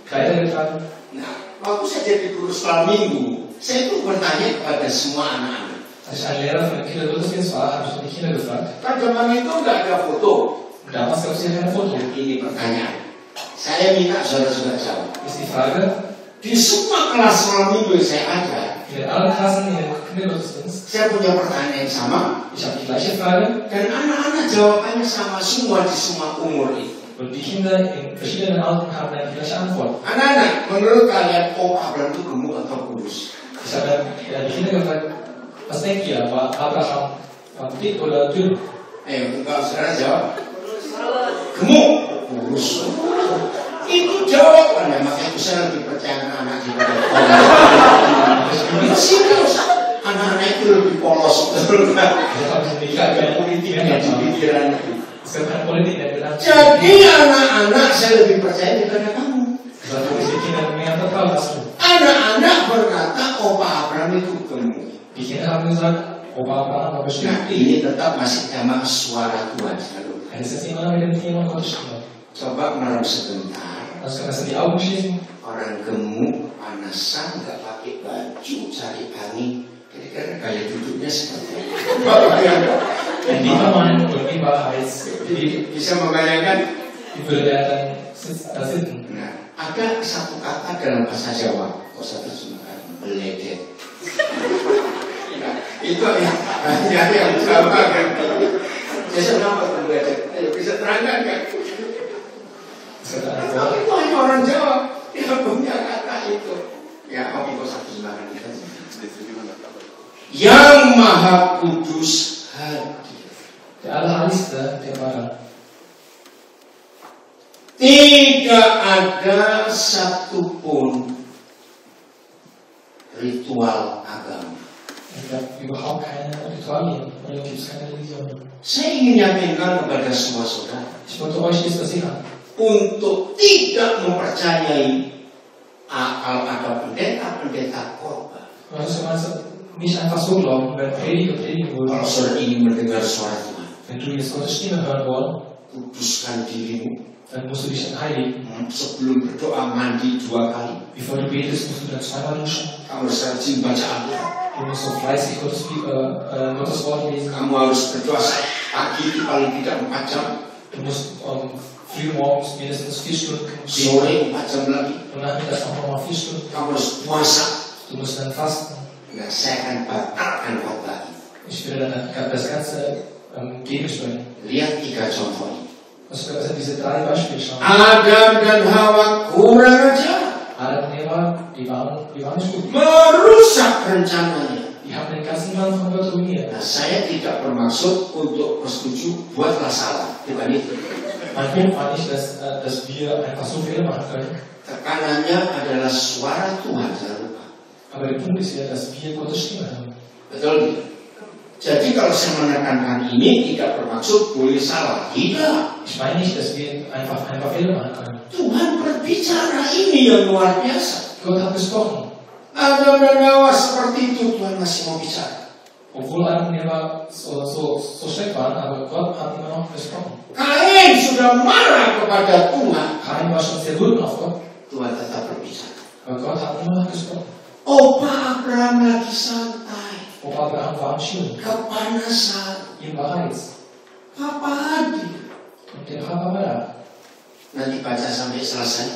Kleider getragen? Nah, waktu saya jadi guru sekolah minggu, saya tuh bertanya kepada semua anak-anak. Als ich ein Lehrer für den Kindergottesdienst war, habe ich die Kinder gefragt. Kan zaman itu nggak ada foto. Damals gab es hier keine Foto. Ini pertanyaan. Saya minta saudara-saudara jawab. Ist die Frage, Di semua kelas sekolah minggu yang saya ajar, in allen Klassen in den Kindergottesdienst, saya punya pertanyaan yang sama. ich habe die gleiche Frage Dan anak-anak jawabannya sama semua di semua umur itu. und die Kinder in verschiedenen Alten haben eine gleiche Antwort. Anak-anak, menurut kalian, Abraham itu gemuk atau kurus? Ich habe die Kinder gefragt, was denkt ihr, war Abraham dick oder dünn? Kalau saudara jawab, gemuk, kurus. Itu jawabannya, makanya saya lebih percaya anak-anak daripada orang. Serius, anak-anak itu lebih polos, betul nggak? Politik yang di pikiran. Es gab keine Politik in der Gedanken. Jadi anak-anak saya lebih percaya daripada kamu. Deshalb muss ich die Kinder mehr vertrauen lassen. Anak-anak berkata, Opa Abraham itu gemuk. Die Kinder haben gesagt, Opa Abraham war bestimmt. Nah, ini tetap masih sama suara Tuhan. Es ist immer mit dem Thema Gottes Stimme. Coba merem sebentar. Also kannst du die Augen schließen. Orang gemuk, panasan, nggak pakai baju, cari angin. Kira-kira gaya duduknya seperti apa? Ein lieber Mann und lieber heiß. Bisa membayangkan? Wie würde er dann da sitzen? Nah, ada satu kata dalam bahasa Jawa, kok satu terjemahkan beledet. Nah, itu yang Jawa kan. Jadi kenapa beledet? Bisa terangkan kan? Itu hanya orang Jawa yang punya kata itu. Ya, oke, kok satu terjemahkan kita. Yang Maha Kudus hadir. Der Allerheiligste, der war da. Tidak ada satupun ritual agama. Es gab überhaupt keine Ritualien oder gibt es keine Religionen. Saya ingin yakinkan kepada semua saudara. Ich wollte euch dies versichern. untuk tidak mempercayai kalau ada pendeta korban. Also nicht einfach so glauben, wenn Prediger predigen würden. Kalau saudara ingin mendengar suara Tuhan, Wenn du jetzt Gottes Stimme hören wollen, kuduskan dirimu. dann musst du dich heiligen. Sebelum berdoa mandi 2 kali. Bevor du betest, musst du dann zweimal duschen. Kamu harus rajin baca Alkitab. Du musst so fleißig Gottes Wort lesen. Kamu harus berdoa pagi itu paling tidak 4 jam. Du musst früh morgens mindestens 4 Stunden beten. Sore 4 jam lagi. Und nachmittags auch nochmal 4 Stunden. Kamu harus puasa. Du musst dann fasten. Ya, saya akan batalkan khotbah ini. Ich will dann das Ganze gegensteuern. Lihat 3 contoh ini. Also diese 3 Beispiele schauen. Adam dan Hawa kurang ajar. Adam und Eva, die waren nicht gut. Merusak rencananya. Die haben den ganzen Plan von Gott ruiniert. Nah, saya tidak bermaksud untuk bersetuju buatlah salah. Bukan itu. Mein Punkt war nicht, dass wir einfach so Fehler machen können. Tekanannya adalah suara Tuhan, jangan lupa. Aber der Punkt ist ja, dass wir Gottes Stimme hören. Betul tidak? Jadi kalau saya menekankan ini tidak bermaksud boleh salah. Tidak. Ich meine nicht, dass wir einfach Fehler machen können. Tuhan berbicara, ini yang luar biasa. Gott hat gesprochen. Adam dan Hawa seperti itu, Tuhan masih mau bicara. Obwohl Adam und Eva so schlecht waren, aber Gott hat immer noch gesprochen. Kain sudah marah kepada Tuhan. Kain war schon sehr wütend auf Gott, Tuhan tetap berbicara. aber Gott hat immer noch gesprochen. Opa Abraham lagi santai. Opa Abraham war am Schirm. Kepanasan. Ihm war heiß. Papa hadir. Und der Papa war da. Nanti baca sampai selesai.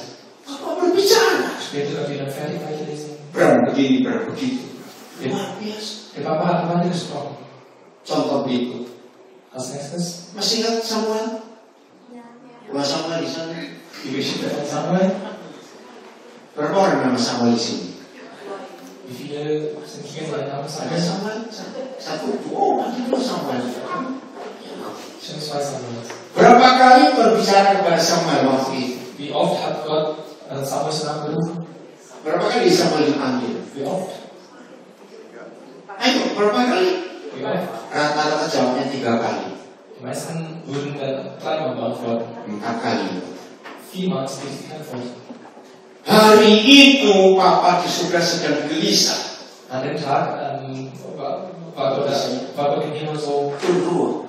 Papa berbicara. Später, wenn wir dann fertig weiterlesen, Bram begini, Bram begitu. Luar biasa. der Papa hat weiter gesprochen. Contoh berikut. Als nächstes, Masih ingat Samuel? Wah, Samuel di sana. die Geschichte von Samuel. Berapa orang nama Samuel di sini? Wie viele sind hier in Namen Ada Samuel? Samuel? 1, 2, oh, ada 2 Samuel. Ya, maaf. Schon 2 Samuel. Berapa kali berbicara kepada Samuel waktu itu? Wie oft hat Gott Samuels Namen gerufen? Berapa kali Samuel dipanggil? Wie oft? Ayo, berapa kali? Wie oft? Rata-rata jawabnya 3 kali. Die meisten würden dann 3-mal beantworten. 4 kali. 4-mal ist die Antwort. Hari itu Papa di surga sedang gelisah. An dem Tag war Gott im Himmel so unruhe.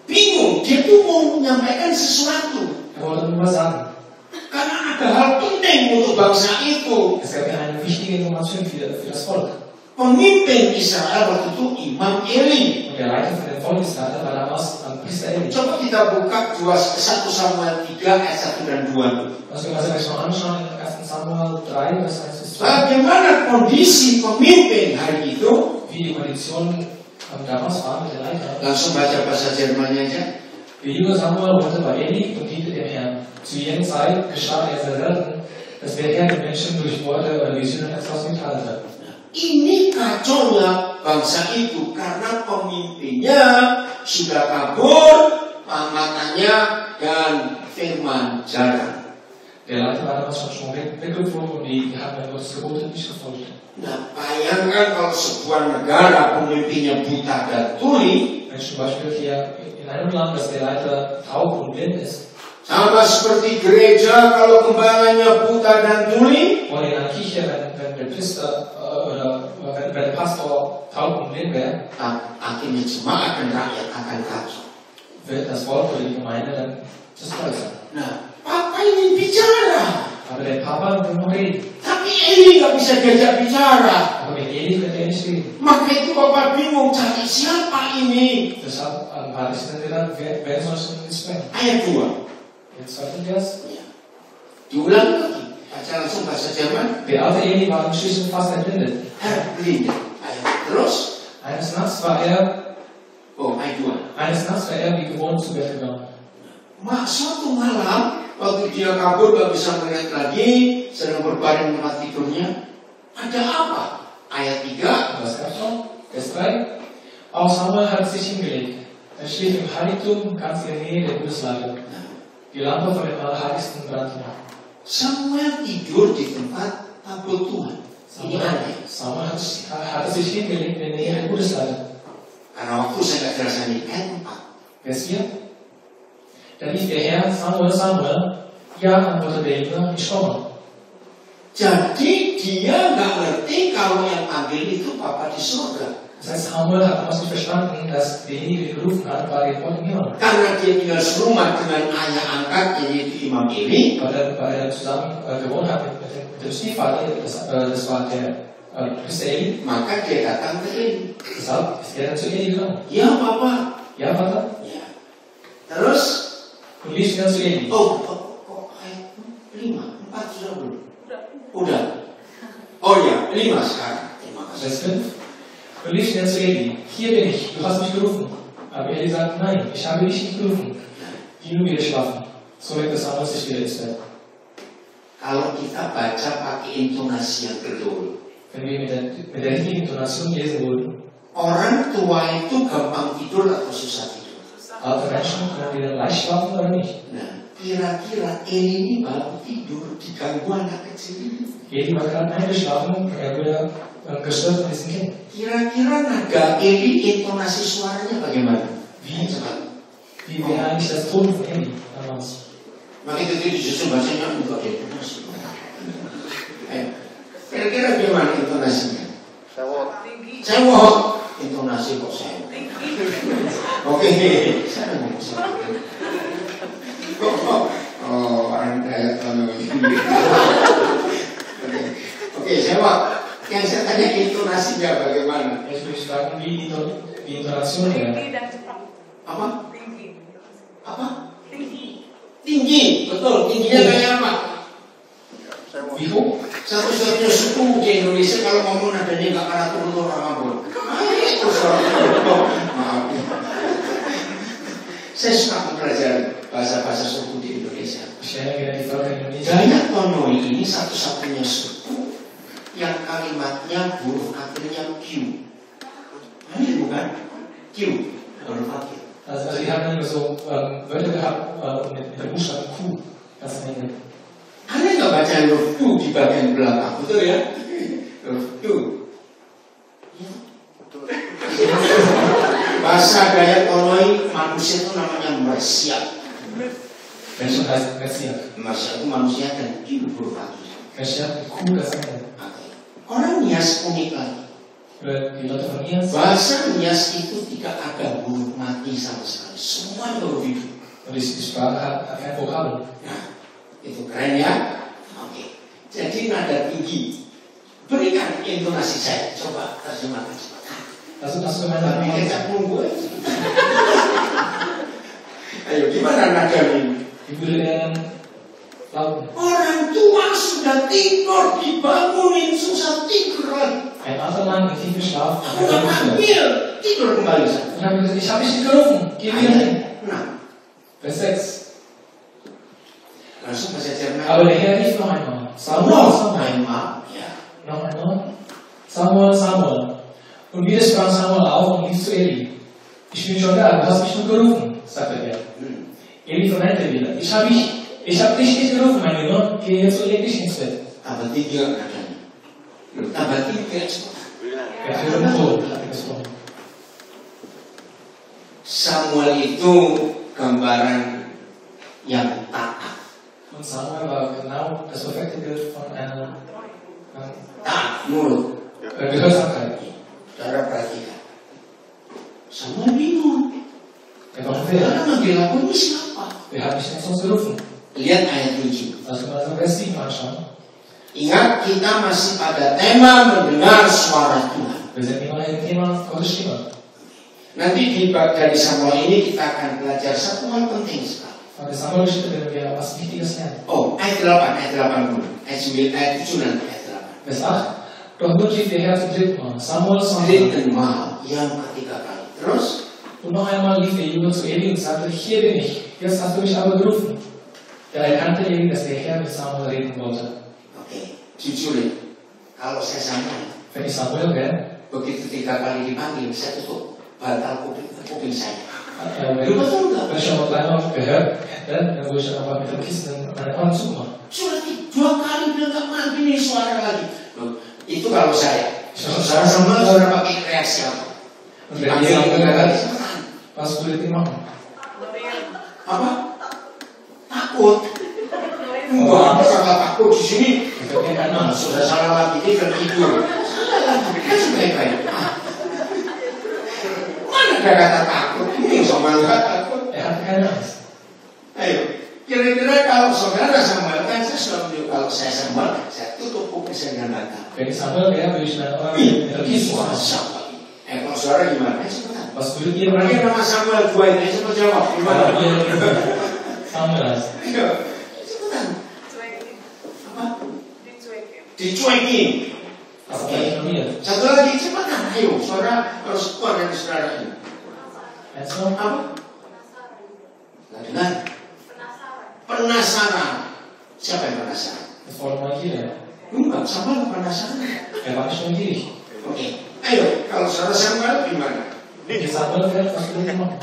Bingung, dia tuh mau menyampaikan sesuatu. Er wollte nur was sagen. Karena ada hal penting untuk bangsa itu. Es gab ja eine wichtige Information für das Volk. Pemimpin Israel waktu itu Imam Eli. Und der Leiter von dem Volk Israel war damals Priester Eli. Coba kita buka 1 Samuel 3 ayat 1 dan 2. Also wir uns mal anschauen in 1. Samuel 3, Vers 1 bis 2. Bagaimana kondisi pemimpin hari itu? Wie die Konditionen damals waren mit der Leiter. Langsung baca bahasa Jermannya aja. Der junge Samuel wohnte bei Eli und diente dem Herrn. Zu jener Zeit geschah er sehr selten, dass der Herr den Menschen durch Worte oder Visionen etwas mitteilte. Ini kacaunya bangsa itu karena pemimpinnya sudah kabur, pamatannya dan firman jarang. Der Leiter war damals schon weggeflogen und die haben dann Gottes Gebote nicht gefolgt. Nah, bayangkan kalau sebuah negara pemimpinnya buta dan tuli. Wenn zum Beispiel hier in einem Land, dass der Leiter taub und blind ist. Sama seperti gereja kalau gembalanya buta dan tuli. Oder in einer Kirche, wenn der Priester oder wenn der Pastor taub und blind wäre, akhirnya jemaat dan rakyat akan kacau. wird das Volk oder die Gemeinde dann zerstreut sein. Nah, Papa ingin bicara. Aber der Papa will noch reden. Tapi Eli nggak bisa diajak bicara. Aber mit Eli wird er nicht reden. Maka itu Bapak bingung cari siapa ini. Deshalb war ich dann gedacht, wer soll es denn jetzt werden? Ayat 2. Der zweite Vers. Diulang lagi. Baca langsung bahasa Jerman. Der alte Eli war inzwischen fast erblindet. Blind. Ayat terus. Eines Nachts war er wie gewohnt zu Bett gegangen. Suatu malam, waktu dia kabur gak bisa melihat lagi, sedang berbaring tempat tidurnya. Ada apa? Ayat 3. Was gab's noch? Vers 3. Auch Samuel hat sich hingelegt. Er schlief im Heiligtum ganz in der Nähe der Bundeslade. Die Lampe von dem Allerheiligsten brannte noch. Samuel tidur di tempat tabut Tuhan. Ini aneh. Samuel hatte sich hingelegt in der Nähe der Bundeslade. Karena waktu saya gak jelas ini. Ayat 4. Vers 4. Da rief der Herr Samuel, Samuel, ja, antwortete der Jünger, ich komme. Jadi dia nggak ngerti kalau yang panggil itu Bapa di surga. Das heißt, Samuel hat damals nicht verstanden, dass derjenige, der gerufen hat, war der Gott im Himmel. Karena dia tinggal serumah dengan ayah angkatnya yaitu Imam Eli. Weil er zusammen gewohnt hat mit dem Stiefvater, das war der Priester Eli. Maka dia datang ke Eli. Deshalb ist er dann zu Eli gekommen. Ya Papa. Ja, Vater? Ya. Terus? Und lief dann zu Eli. Kok ayat 5, 4 sudah belum? Udah. Oh ya, 5 sekarang. Terima kasih. Vers 5. Und lief dann zu Eli. Hier bin ich, du hast mich gerufen. Aber Eli sagt, nein, ich habe dich nicht gerufen. Geh nur wieder schlafen. So weckte Samuel sich wieder ins Bett. Kalau kita baca pakai intonasi yang betul, Wenn wir mit der richtigen Intonation lesen würden, orang tua itu gampang tidur atau susah tidur? alte Menschen können wieder leicht schlafen oder nicht. Nah, kira-kira Eli ini baru tidur diganggu anak kecil ini. Eli war gerade eingeschlafen, er wurde gestört von diesem Kind. Kira-kira nada Eli intonasi suaranya bagaimana? Wie wäre eigentlich das Ton von Eli damals? Maka itu justru bacanya enggak ada intonasi. Kira-kira bagaimana intonasinya? Tinggi. Cewek. Intonasi kok saya. Oke. Oh, orang kaya kalau ini. Oke, cewek. Yang saya tanya intonasinya bagaimana? Jetzt würde ich fragen, wie die Intonation wäre. Tinggi dan cepat. Apa? Tinggi. Apa? Tinggi. Tinggi, betul. Tingginya kayak apa? Wie hoch? Satu-satunya suku di Indonesia kalau ngomong nadanya nggak kalah turun orang abon. Itu maaf. Saya suka mempelajari bahasa-bahasa suku di Indonesia. Stellen wir die Völker in Indonesien. Dayak Tonoi ini satu-satunya suku yang kalimatnya huruf akhirnya Q. Ini bukan Q, huruf akhir. Also die haben immer so Wörter gehabt mit dem Buchstaben Q. Das am Ende. Anda nggak baca huruf Q di bagian belakang, betul ya? Huruf Q. Bahasa Dayak Tonoi manusia itu namanya Mersiak. Menschen heißt Messias. Mersiak itu manusia dan Q huruf akhir. Messias, Q das Ende. Orang Nias unik lagi. Oder die Leute von Nias. Bahasa Nias itu tidak ada huruf mati sama sekali. Semua huruf hidup. Und die Sprache hat kein Vokabel. Nah, itu keren ya. Oke. Jadi nada tinggi. Berikan intonasi saya. Coba terjemahkan cepat. Also das gemeinsam Tapi kecap nunggu. Ayo gimana nada ini? Wie würde er lauten? Orang tua sudah tidur, dibangunin susah tidur lagi. Ein alter Mann in tiefen Schlaf. Aku udah panggil, tidur kembali. Und haben gesagt, ich habe dich nicht gerufen. Geh wieder hin. Nah, Vers 6. langsung bahasa Jerman. Aber der Herr rief noch einmal. Samuel, Samuel. Ya. Noch einmal. Samuel, Samuel. Und wieder sprang Samuel auf und lief zu Eli. Ich bin schon da, du hast mich nur gerufen, sagte er. Eli verneinte wieder. Ich habe dich nicht gerufen, mein Junge. Geh jetzt und leg dich ins Bett. Tambah 3 nadanya. Tambah 3 cepat. Er hat betul, hat er gesprochen. Samuel itu gambaran yang taat. Und Samuel war genau das perfekte Bild von einer Taat nurut. Gehörsamkeit. Saudara perhatikan. Samuel bingung. Er war verwirrt. Karena manggil aku ini siapa? Wer hat mich denn sonst gerufen? Lihat ayat 7. Lass uns mal so Vers 7 anschauen. Ingat kita masih pada tema mendengar suara Tuhan. Wir sind immer im Thema Gottes Stimme. Nanti di bab dari Samuel ini kita akan belajar satu hal penting sekali. Von der Samuel-Geschichte werden wir was Wichtiges lernen. Oh, ayat 8 dulu. Ayat 9, ayat 7 nanti ayat 8. Vers 8. Doch nun rief der Herr zum dritten Mal. Samuel, Samuel. Dritten Mal, yang ketiga kali. Terus? Und noch einmal lief der Junge zu Eli und sagte, hier bin ich. Jetzt hast du mich aber gerufen. Da erkannte Eli, dass der Herr mit Samuel reden wollte. Oke, jujur ya. Kalau saya Samuel, Wenn ich Samuel wäre, begitu 3 kali dipanggil, saya tutup bantal kuping saya. wenn ich schon mal dreimal gehört hätte, dann würde ich einfach mit dem Kissen meine Ohren zumachen. Sudah 2 kali bilang gak manggil nih suara lagi. Loh, itu kalau saya. Saudara Samuel, saudara pakai reaksi apa? Und wenn ihr Samuel gehört, was würdet ihr machen? Apa? takut. Enggak, kagak takut di sini. Nah, Sudah salah lagi, dia tertidur. Salah lagi, kan baik-baik. Mana ada kata takut? Ini Samuel gak takut. er hatte keine Angst. Ayo, kira-kira kalau saudara Samuel, kan saya selalu kalau saya Samuel, saya tutup kuping saya dengan mata. Wenn ich Samuel wäre, würde ich meinen Ohren Ih, mit der ini Kies suara machen. siapa? Kalau saudara gimana? Cepetan. Was würdet ihr Ini machen? nama Samuel gua ini, cepat jawab. Gimana? Kalau ihr Samuel heißt. Ayo, cepetan. Cuekin. Apa? Dicuekin. Dicuekin. Was habt ihr ignoriert? Satu lagi, cepetan. Ayo, saudara harus kuat dari saudara ini. Eins noch? Apa? Nggak dengar. Penasaran. Siapa yang penasaran? Das war Neugierde. Enggak, Samuel penasaran. Er war nicht neugierig. Oke. Ayo, kalau saudara Samuel gimana? Wenn Samuel wäre, was würdet ihr machen?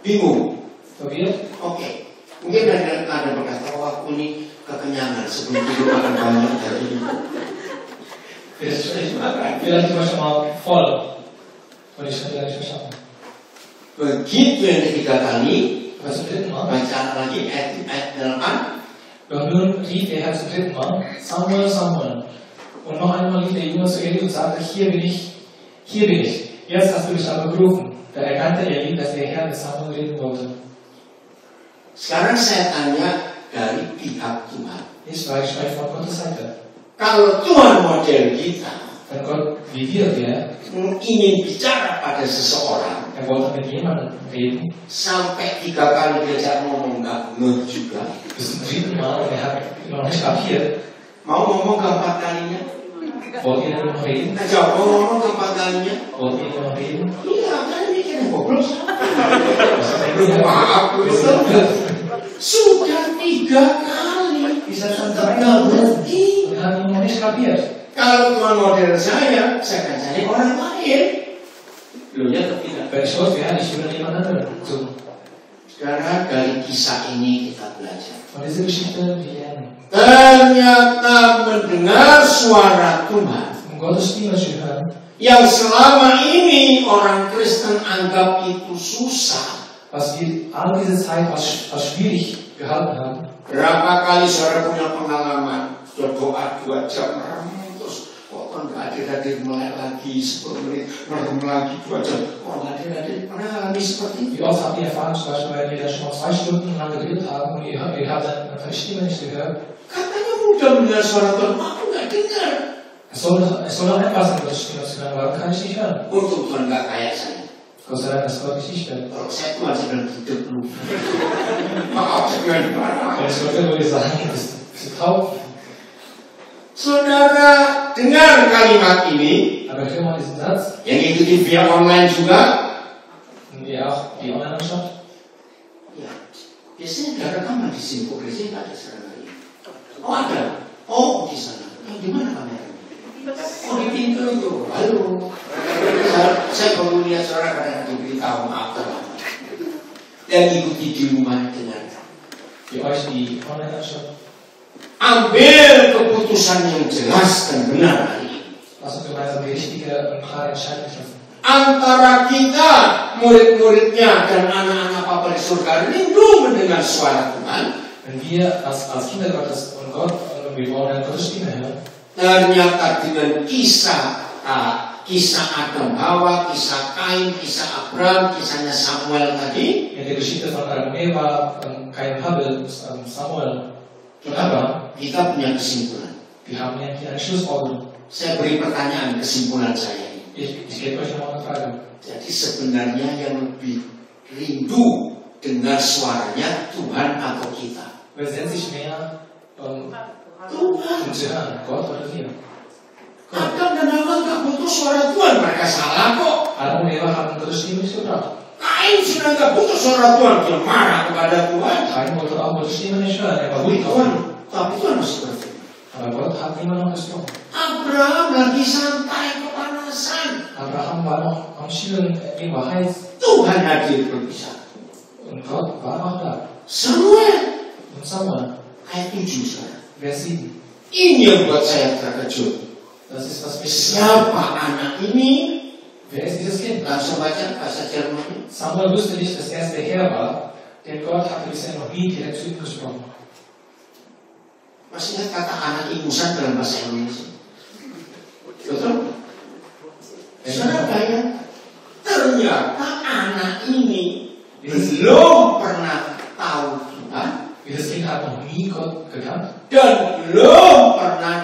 Bingung. Verwirrt? Oke. Mungkin ada berkata, oh aku ini kekenyangan sebelum tidur makan banyak dari ini. Vielleicht war schon mal voll. Und ich könnte gar nicht mehr schaffen. Begitu yang ketiga kali, Aber zum dritten Mal, baca lagi ayat 8. und nun rief der Herr zum dritten Mal, Samuel, Samuel. Und noch einmal rief der Junge zu Eli und sagte, hier bin ich, hier bin ich. Jetzt hast du mich aber gerufen. Da erkannte Eli, dass der Herr mit Samuel reden wollte. Sekarang saya tanya dari pihak Tuhan. Jetzt frage ich euch von Gottes Seite. Kalau Tuhan model kita Wenn Gott, wie wir wären, ingin bicara pada seseorang, er wollte mit jemandem reden, sampai 3 kali diajak ngomong nggak ngeh juga, bis zum dritten Mal, und er hat immer noch nicht kapiert. mau ngomong keempat kalinya, Wollt ihr nur noch reden? kita jawab mau ngomong keempat kalinya, Wollt ihr nur noch reden? iya kan mikirnya goblok. Was denkt ihr? Maaf, Ist das blöd? sudah 3 kali. Ist das schon dreimal rum? Und er hat ihn noch nicht kapiert. Kalau Tuhan model saya akan cari orang lain. Loh ya atau tidak? Wenn ich Gott wäre, ich würde jemand anderen suchen. Karena dari kisah ini kita belajar. Von dieser Geschichte wir lernen. Ternyata mendengar suara Tuhan Gottes Stimme zu hören, yang selama ini orang Kristen anggap itu susah. was wir all diese Zeit als schwierig gehalten haben. Berapa kali saudara punya pengalaman sudah doa 2 jam terus kok nggak hadir melek lagi 10 menit merem lagi 2 jam kok nggak hadir pernah alami seperti itu? Wie oft habt ihr erfahren, zum Beispiel, weil wir da schon mal 2 Stunden lang geredet haben und ihr habt seine Stimme nicht gehört? Katanya mudah mendengar suara Tuhan, aku nggak dengar. Es soll doch einfach sein, Gottes Stimme zu hören, warum kann ich nicht hören? Untuk Tuhan nggak kayak saya. Gott sei Dank, dass Gott mich nicht hört. Kalau saya Tuhan saya bilang hidup lu. Maaf saya bilang marah. Wenn ich Gott will, würde ich sagen, bist du taub? Saudara dengar kalimat ini, Aber hör mal diesen Satz, yang ikuti via online juga. und ihr auch die online anschaut. Ya, biasanya nggak rekaman di sini, kok biasanya nggak ada sekarang ini. Oh ada, oh di sana. Di mana kameranya? Oh di pintu itu. Halo. Saya baru lihat saudara kadang diberitahu maaf terlambat. Dan ikuti di rumah dengan Für euch, die online anschaut, ambil keputusan yang jelas dan benar hari ini. lasst uns gemeinsam die richtige und klare Entscheidung treffen. Antara kita, murid-muridnya dan anak-anak Bapa di surga rindu mendengar suara Tuhan. Wenn wir als Kinder Gottes und Gott und wir wollen Gottes Stimme hören, Ternyata dengan kisah Adam Hawa, kisah Kain, kisah Abraham, kisahnya Samuel tadi, in der Geschichte von Adam und Eva, Kain, Habel, Samuel und Abraham, kita punya kesimpulan. wir haben hier eine Schlussfolgerung. Saya beri pertanyaan kesimpulan saya ini. Ich gebe euch noch eine Frage. Jadi sebenarnya yang lebih rindu dengar suaranya Tuhan atau kita? Wer setzt sich mehr, Tuhan. um zu hören, Gott oder wir? Adam dan Hawa gak butuh suara Tuhan, mereka salah kok. Adam und Eva haben Gottes Stimme nicht gebracht. Kain sudah gak butuh suara Tuhan, dia marah kepada Tuhan. Kain wollte auch Gottes Stimme nicht hören, er war Tapi ruhig auf Tuhan, ihn. tapi Tuhan masih berfirman. Aber Gott hat immer noch gesprochen. Abraham lagi santai kepanasan. Abraham war noch am Chillen, ihm war heiß Tuhan hadir berbicara. und Gott war auch da. Samuel Und Samuel, ayat 7 saudara. Vers 7. Ini yang buat saya terkejut. Das ist was wichtig. Siapa anak ini? Wer ist dieses Kind? Langsung baca bahasa Jerman. Samuel wusste nicht, dass er der Herr war, Denn Gott hatte bisher noch nie direkt zu ihm gesprochen. Masih ingat kata anak ingusan dalam bahasa Indonesia? Betul? Saudara bayang, ternyata anak ini belum pernah tahu Tuhan Dieses Kind hat noch nie Gott gekannt dan belum pernah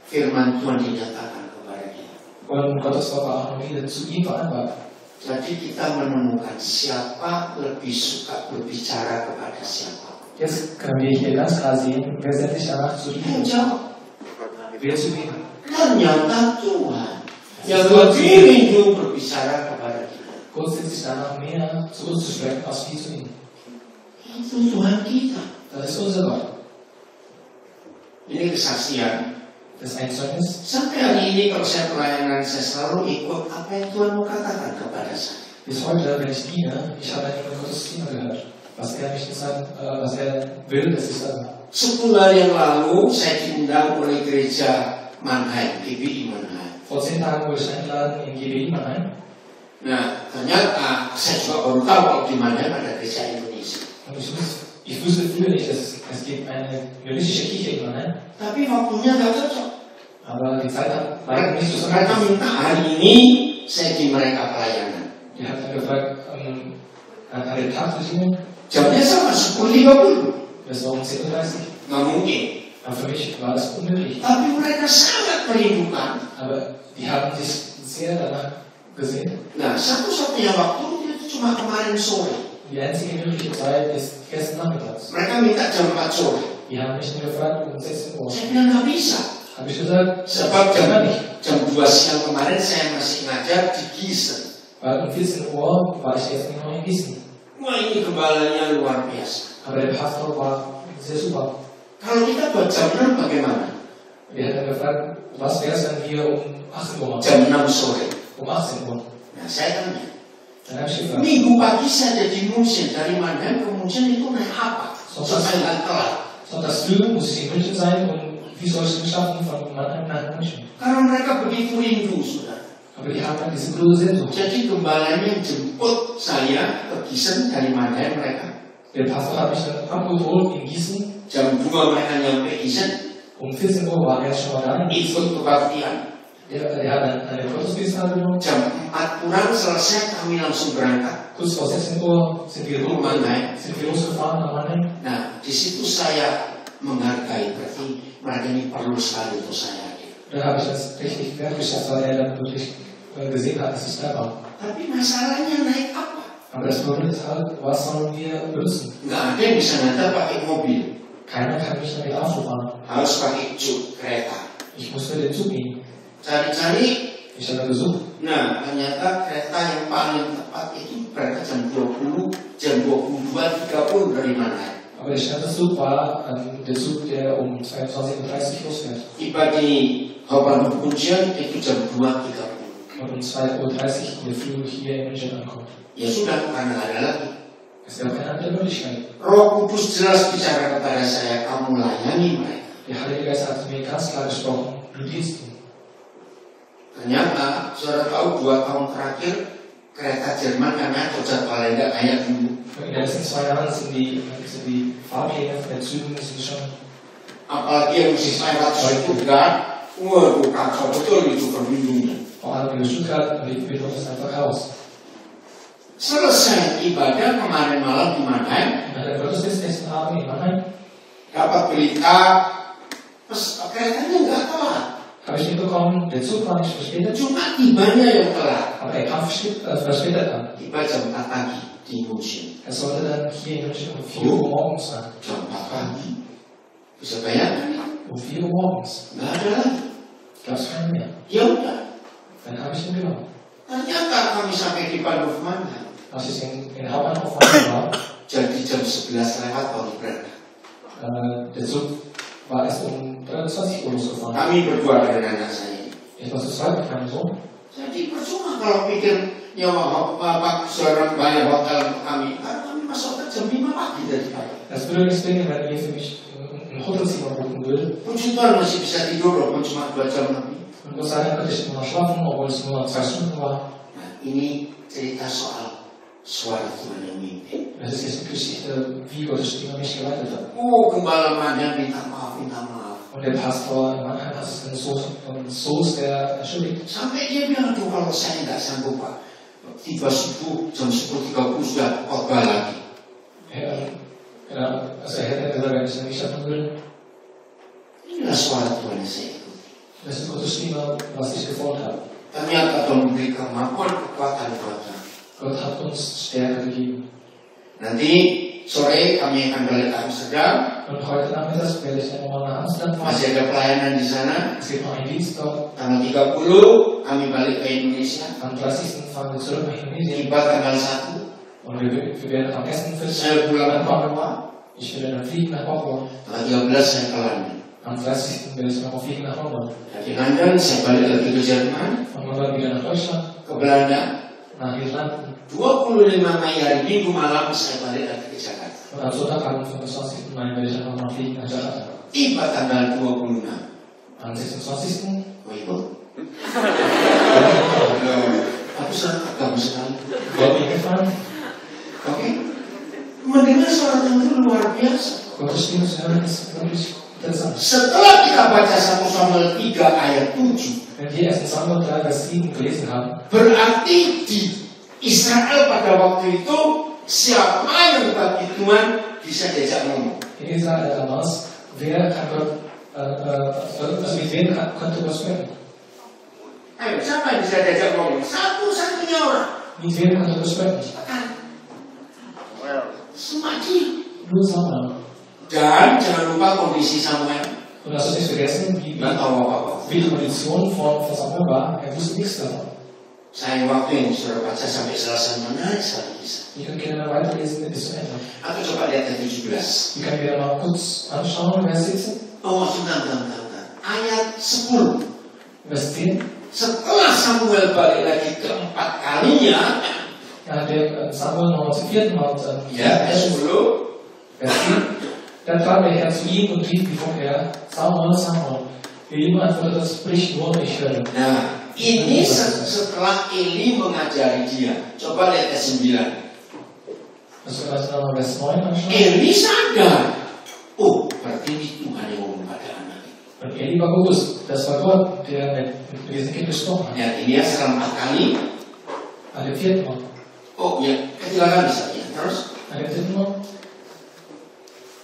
firman Tuhan dinyatakan kepada dia. und Gottes Wort war auch noch nie zu ihm vereinbart. Jadi kita menemukan siapa lebih suka berbicara kepada siapa. Jetzt können wir hier ganz klar sehen, wer sendet sich danach zu ihm, Jawab. wer zu ihm. Ternyata Tuhan yang lebih rindu berbicara kepada kita. Gott sendet sich danach mehr zu uns zu sprechen, als wir zu ihm. Itu Tuhan kita. Das ist unser Gott. Ini kesaksian. Das ist ein Zeugnis. Sampai hari ini kalau saya pelayanan, saya selalu ikut apa yang Tuhan mau katakan kepada saya. Bis heute, wenn ich diene, ich habe von Gottes Stimme gehört. Was er mich sagen, was er will, das ist 10 hari yang lalu saya diundang oleh gereja Mannheim, GBI Mannheim. Vor 10 Tagen wurde ich eingeladen in GBI Mannheim. Nah, ternyata saya juga baru tahu kalau di Mannheim ada gereja Indonesia. Und ich wusste früher nicht, dass es gibt eine jüdische Kirche in Mannheim. Tapi waktunya nggak cocok. Aber die Zeit hat leider nicht Mereka zusammengepasst. minta hari ini saya di mereka pelayanan. Die hat dann gefragt, an den Tag zu dienen. Jamnya sama 10.30. Das war um 10:30 Uhr. Nggak mungkin. Aber für mich war das unmöglich. Tapi mereka sangat merindukan. Aber die haben sich sehr danach gesehen. Nah, satu-satunya waktu itu cuma kemarin sore. Die einzige mögliche Zeit ist gestern nachmittags. Mereka minta jam 4 sore. Die haben mich nur gefragt um 16 Uhr. Saya bilang nggak bisa. Habe ich gesagt, Sebab kann nicht. jam 2 siang kemarin saya masih ngajar di Gießen. Weil um 14 Uhr war ich jetzt noch in Gießen. Wah, ini gembalanya luar biasa. Aber der Pastor war sehr super. Kalau kita buat jam 6 bagaimana? Wir hatten gefragt, was wäre es, wenn wir um 18 Uhr machen? Jam 6 sore. Um 18 Uhr. Nah, saya tanya. Dann habe ich gefragt, Minggu pagi saya jadi München dari Mannheim ke München itu naik apa? Sampai nggak telat. sonntags früh muss ich in München sein und wie soll ich es schaffen von Mannheim nach München? Karena mereka begitu rindu, sudah. Aber die haben dann diese große Sehnsucht. Jadi gembalanya jemput saya ke Gießen dari Mannheim mereka. Der Pastor hat mich dann abgeholt in Gießen. Jam 2 mereka nyampe Gießen. Um 14 Uhr war er schon mal da. Ikut kebaktian. Der hat eine Gottesdienst angenommen. Jam 4 kurang selesai kami langsung berangkat. Kurz vor 16 Uhr sind wir losgefahren nach Mannheim. Nah, di situ saya menghargai, berarti mereka ini perlu sekali untuk saya. Da habe ich das richtig wertgeschätzt, weil er dann wirklich gesehen hat, dass ich da war. Tapi masalahnya naik apa? Aber das Problem ist halt, was sollen wir benutzen? Nggak ada yang bisa ngantar pakai mobil. Keiner kann mich damit Auto fahren. Harus pakai kereta. Ich muss mit dem Zug gehen. Cari-cari. Ich habe gesucht. Nah, ternyata kereta yang paling tepat itu berangkat jam 20, jam 22.30 dari Mannheim. Aber der schnellste Zug war der Zug, der um 22:30 Uhr losfährt. Tiba di Hauptbahnhof München itu jam 2.30. Und um 2:30 Uhr der Flug hier in München ankommt. Ya sudah, karena ada lagi. Es gab keine andere Möglichkeit. Roh Kudus jelas bicara kepada saya, kamu layani mereka. Der Heilige Geist hat zu mir ganz klar gesprochen, du dienst ihm. Ternyata, saudara tahu 2 tahun terakhir kereta Jerman karena jadwalnya nggak kayak dulu. In den letzten 2 Jahren sind die Fahrpläne von den Zügen sind schon. Apalagi yang masih lewat Stuttgart, waduh kacau betul itu perlindungan. Vor allem in Stuttgart liegt mir das einfach aus. Selesai ibadah kemarin malam di Mannheim, Nach der Gottesdienst nächsten Abend in Mannheim dapat berita, keretanya nggak telat. habe ich mitbekommen, der Zug war nicht verspätet, Cuma tibanya yang telat. aber er kam verspätet an. Tiba jam 4 pagi di München. Er sollte dann hier in München um 4 Uhr morgens sein. Jam 4 pagi. Bisa bayangkan ya? Um 4 Uhr morgens. Nggak ada lagi. Gab es keinen mehr. Ya udah. Dann habe ich ihn genommen. Ternyata kami sampai di Bahnhof Mannheim. Als ich in Hauptbahnhof war, Jadi jam 11 lewat baru berangkat. der Zug war erst um 23 Uhr losgefahren. Kami berdua dengan anak saya. Ich war zu zweit mit meinem Sohn. Jadi percuma kalau pikir nyawa seorang bayar hotel untuk kami. Karena kami masuk ke jam 5 pagi dari pagi. Das würde nichts bringen, wenn ihr für mich ein Hotelzimmer buchen würdet. Puji Tuhan masih bisa tidur walaupun cuma 2 jam lebih. Und muss sagen, könnte ich nur noch schlafen, obwohl es nur 2 Stunden war. Nah, ini cerita soal suara Tuhan yang mimpin. Das ist jetzt eine Geschichte, wie Gottes Stimme mich geleitet hat. Gembala Madian minta maaf. Und der Pastor in Mannheim hat es dann so sehr entschuldigt. Sampai dia bilang, tuh kalau saya nggak sanggup Pak, tiba subuh jam 10.30 sudah khotbah lagi. Also er hätte gesagt, wenn ich nicht schaffen will, inilah suara Tuhan yang saya ikuti. das ist Gottes Stimme, was ich gefolgt habe. Ternyata Tuhan memberi kemampuan, kekuatan buat kami. Gott hat uns Stärke gegeben. Nanti sore kami akan balik ke Amsterdam. Und heute Nachmittag werde ich dann nochmal nach Amsterdam fahren. Masih ada pelayanan di sana. Es gibt noch einen Dienst dort. Tanggal 30 kami balik ke Indonesia. Am 30. fahren wir zurück nach Indonesien. Tiba tanggal 1. Und wir werden am 1. Saya pulang ke Papua. Ich werde dann fliegen nach Papua. Tanggal 13 saya ke London. Am 30. werde ich nochmal fliegen nach London. Dari London saya balik lagi ke Jerman. Von London wieder nach Deutschland. Ke Belanda. Nach Irland. 25 Mei hari Minggu malam saya balik lagi ke Jakarta. Und am Sonntagabend, 25. Mai, werde ich dann nochmal fliegen nach Jakarta. Tiba tanggal 26. Am 26. Oh ikut? Aku sangat kamu sekali. Wollt ihr mitfahren? Oke? Mendengar suara Tuhan itu luar biasa. Gottes Stimme zu hören ist wirklich interessant. Setelah kita baca 1 Samuel 3 ayat 7, Wenn wir 1. Samuel 3, Vers 7 gelesen haben, berarti di Israel pada waktu itu siapa yang bagi Tuhan bisa diajak ngomong. in Israel damals, wer kann Gott, also mit wem konnte Gott sprechen? Ayo, siapa yang bisa diajak ngomong? Satu-satunya orang. Mit wem konnte Gott sprechen? Cuma dia. Nur Samuel. Dan jangan lupa kondisi Samuel. Und das ist nicht vergessen, wie Nggak tahu apa-apa. die Kondition von Samuel war, er wusste nichts davon. Saya waktu yang sudah baca sampai selesai menarik sekali kisah. Wir können gerne weiterlesen bis zum Ende. Atau coba lihat ayat 17. Wir können wieder mal kurz anschauen, Vers 17. Oh, sebentar. Ayat 10. Vers 10. Setelah Samuel balik lagi keempat kalinya, Der Samuel nochmal zum 4. Mal ya, ayat 10. Vers 10. Dann trat der Herr zu ihm und rief wie vorher, Samuel, Samuel. Eli antwortete, sprich nur, ich höre. Nah, ini setelah Eli mengajari dia. Coba lihat ayat 9. Das können wir uns nochmal Vers 9 anschauen. Eli sadar. Oh, berarti ini Tuhan yang ngomong pada anak. Und Eli war bewusst, das war Gott, der mit diesem Kind gesprochen hat. Ya, ini ya setelah 4 kali. An dem 4. Mal. Oh, ya, ketiga kali saja. Terus, An dem 3. Mal.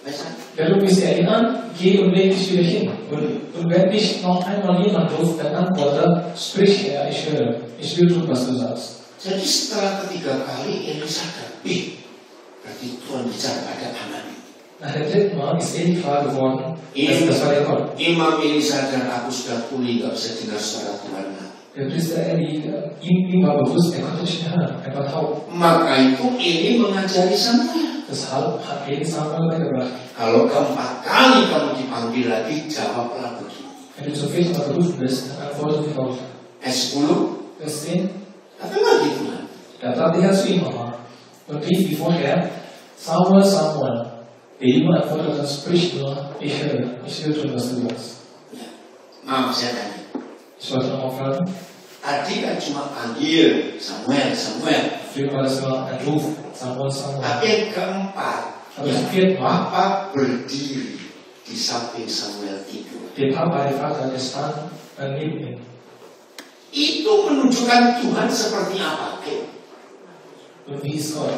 baca. Der du bist erinnern, geh und leg dich wieder hin. Und wenn dich noch einmal jemand ruft, dann antworte, sprich Herr, ich höre. Ich will tun, was du sagst. Jadi setelah ketiga kali Eli sadar, berarti Tuhan bicara pada anak. Nach dem 3. Mal ist Eli klar geworden, das war der Gott. Imam Eli sadar, aku sudah tuli, gak bisa dengar suara Tuhan. Der Priester Eli, ihm war bewusst, er konnte nicht mehr hören, er war taub. Maka itu Eli mengajari Samuel. Deshalb hat Eli Samuel beigebracht. Kalau keempat kali kamu dipanggil lagi, jawablah begini. Wenn du zum 4. Mal berufen bist, dann antworte wie folgt. Ayat 10, Vers 10. kata lagi Tuhan. Da trat der Herr zu ihm nochmal und rief wie vorher, Samuel, Samuel. Eli antwortete, sprich nur, ich höre, ich will tun, was du sagst. Ya, maaf saya tanya. Ich wollte noch fragen, Tadi kan cuma panggil Samuel. früher war das nur ein Ruf, Samuel, Samuel. Tapi yang keempat, Aber zum 4. Mal, Papa berdiri di samping Samuel tidur. der Papa, der Vater, der stand neben ihm. Itu menunjukkan Tuhan seperti apa? Und wie ist Gott?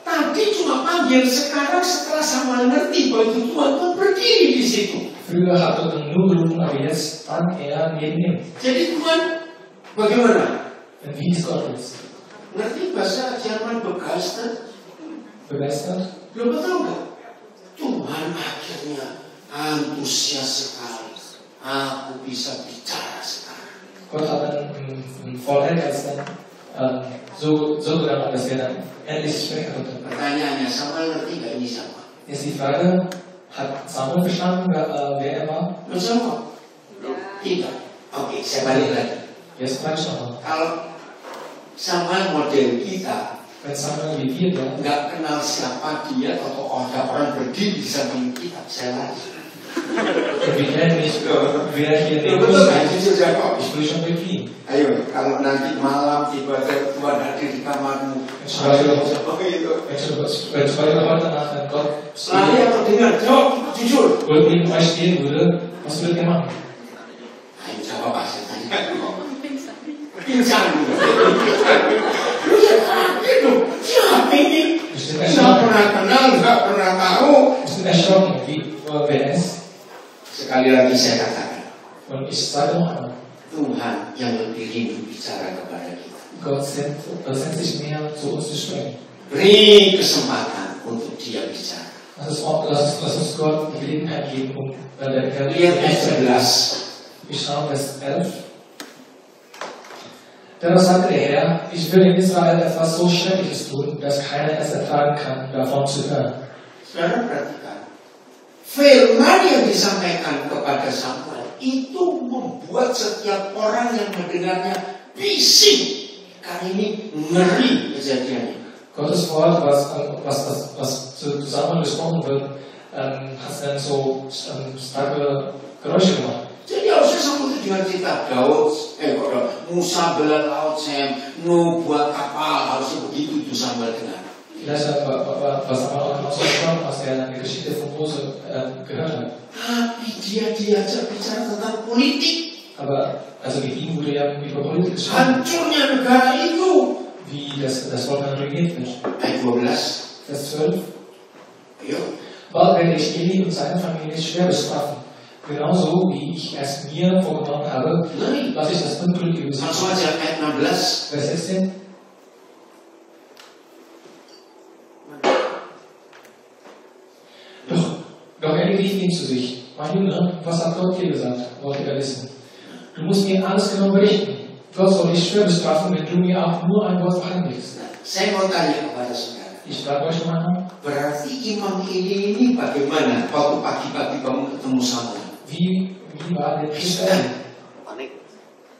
Tadi cuma panggil, sekarang setelah Samuel ngerti bahwa itu Tuhan pun berdiri di situ. Früher hat Gott ihn nur gerufen, aber jetzt stand er neben ihm. Jadi Tuhan bagaimana? Und wie ist Gott jetzt? Ngerti bahasa Jerman begeistert? Begeistert? Belum tahu nggak? Tuhan akhirnya antusias sekali. Aku bisa bicara sekarang. Gott hat dann voll Ehrgeiz so genommen, dass er dann endlich sprechen konnte. Pertanyaannya, Samuel ngerti nggak ini siapa? Jetzt die Frage, hat Samuel verstanden, wer er war? Belum semua? Tidak. Oke, saya balik lagi. Jetzt frage ich nochmal. Kalau Samuel model kita, Wenn Samuel wie wir wären, nggak kenal siapa dia atau ada orang berdiri di samping kita, saya lari. Und wir kennen nicht, wer hier den Betul Bus kan? hat. Jujur jawab. Ich will schon begehen. Ayo, kalau nanti malam tiba-tiba Tuhan hadir di kamarmu, Zum Beispiel itu. wenn zum Beispiel heute Nacht ein Gott Lari atau dengar, jawab jujur. oder neben euch stehen würde, was würdet ihr machen? Ayo jawab saya tanya. Pingsan. Lu ya kaget dong. Siapa ini? Bestimmt Nggak erschrocken. pernah kenal, nggak pernah tahu. Bestimmt erschrocken, wie wer es. Sekali lagi saya katakan, Und ich sage noch einmal, Tuhan yang lebih rindu bicara kepada kita. Gott sendet sich mehr zu uns zu sprechen. Beri kesempatan untuk dia bicara. Lass uns Gott die Gelegenheit geben, um der Lihat ayat 11. Wir schauen Vers 11. Dennoch sagte der Herr, ich will in Israel etwas so Schreckliches tun, dass keiner es ertragen kann, davon zu hören. Saudara perhatikan, firman yang disampaikan kepada Samuel itu membuat setiap orang yang mendengarnya bising. Karena ini ngeri kejadiannya. Gottes Wort, was zu Samuel gesprochen wird, hat dann so starke Geräusche gemacht. Jadi harusnya sama itu dengan kita Musa belah laut Sem, Nuh buat kapal, harusnya begitu itu Samuel dengar. Vielleicht was aber auch noch so schon aus der Geschichte von Mose gehört hat. Tapi dia diajak bicara tentang politik. Aber also mit ihm wurde ja über Politik gesprochen, Hancurnya negara itu. wie das Volk dann regiert wird. Ayat 12. Vers 12. Ayo. Bald werde ich Eli und seine Familie schwer bestrafen. Genauso wie ich es mir vorgenommen habe, Ngeri. lasse ich das Unglück über sie. Langsung aja ayat 16. Vers 16. Doch Eli rief ihn zu sich. Mein Junge, was hat Gott dir gesagt? Wollte er wissen. Du musst mir alles genau berichten. Gott soll dich schwer bestrafen, wenn du mir auch nur ein Wort verheimlichst. Nah, saya mau tanya kepada saudara. Ich frage euch mal, Berarti imam ini bagaimana waktu pagi-pagi kamu ketemu Samuel? wie war der Priester?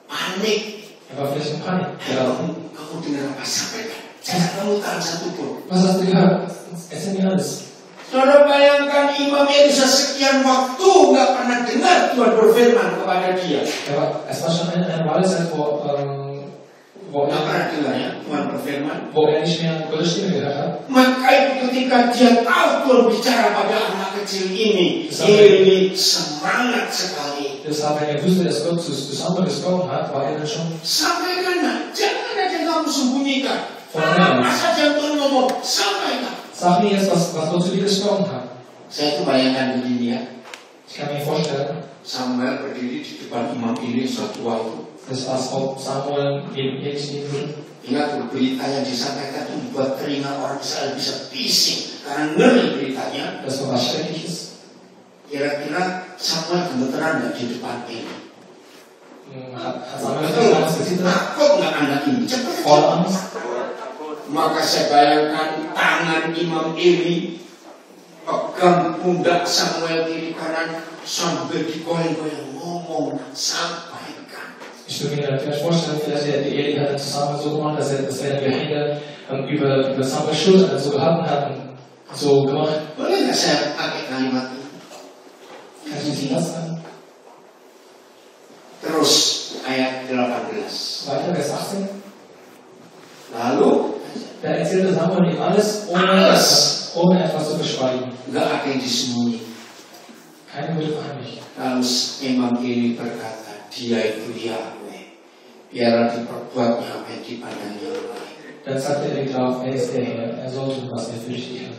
Panik. Er war vielleicht in Panik. Kamu dengar apa? Sampaikan. Jangan kamu tahan satu pun. Was hast du gehört? Erzähl mir alles. Saudara bayangkan imam Elisa sekian waktu nggak pernah dengar Tuhan berfirman kepada dia. Es war schon eine Weile Zeit, wo Nggak pernah dengar ya Tuhan berfirman. er nicht mehr Gottes Stimme gehört hat. Maka itu ketika dia tahu Tuhan bicara pada anak kecil ini, ini semangat sekali. Deshalb, wenn er wusste, dass Gott zu Samuel gesprochen hat, war er dann schon Sampaikan, jangan ada yang kamu sembunyikan. Vollkommen. Apa saja yang Tuhan ngomong, sampaikan. sag mir jetzt, was Gott zu dir gesprochen hat. Saya tuh bayangkan begini ya, Ich kann mir vorstellen, Samuel berdiri di depan imam ini suatu waktu. das war Samuel neben Eli stehen würde. Ingat berita yang disampaikan itu membuat telinga orang Israel bisa bising karena ngeri beritanya. Das war was Schreckliches. Kira-kira Samuel gemeteran nggak di depan ini? Hat Samuel damals gezittert? Takut nggak anak ini? Cepat. Voll Angst. Maka saya bayangkan tangan Imam Eli pegang pundak Samuel kiri kanan sambil digoyang-goyang ngomong sampaikan. Ich würde mir vielleicht vorstellen, vielleicht der Eli hat das Samuel so gemacht, dass er die Hände über Samuels Schulter so gehalten hat und so gemacht. Boleh nggak saya pakai kalimat ini? Kann ich das sagen? Terus ayat 18. Weiter, Vers 18. Lalu Da erzählte Samuel ihm alles, ohne etwas zu verschweigen. nggak ada yang disembunyi. Keine wurde verheimlicht. Lalu Imam Eli berkata, dia itu Yahweh. Biarlah diperbuatnya apa yang dipandang yang baik. Dann sagte er darauf, er ist der Herr, er soll tun, was er fürchtig hat.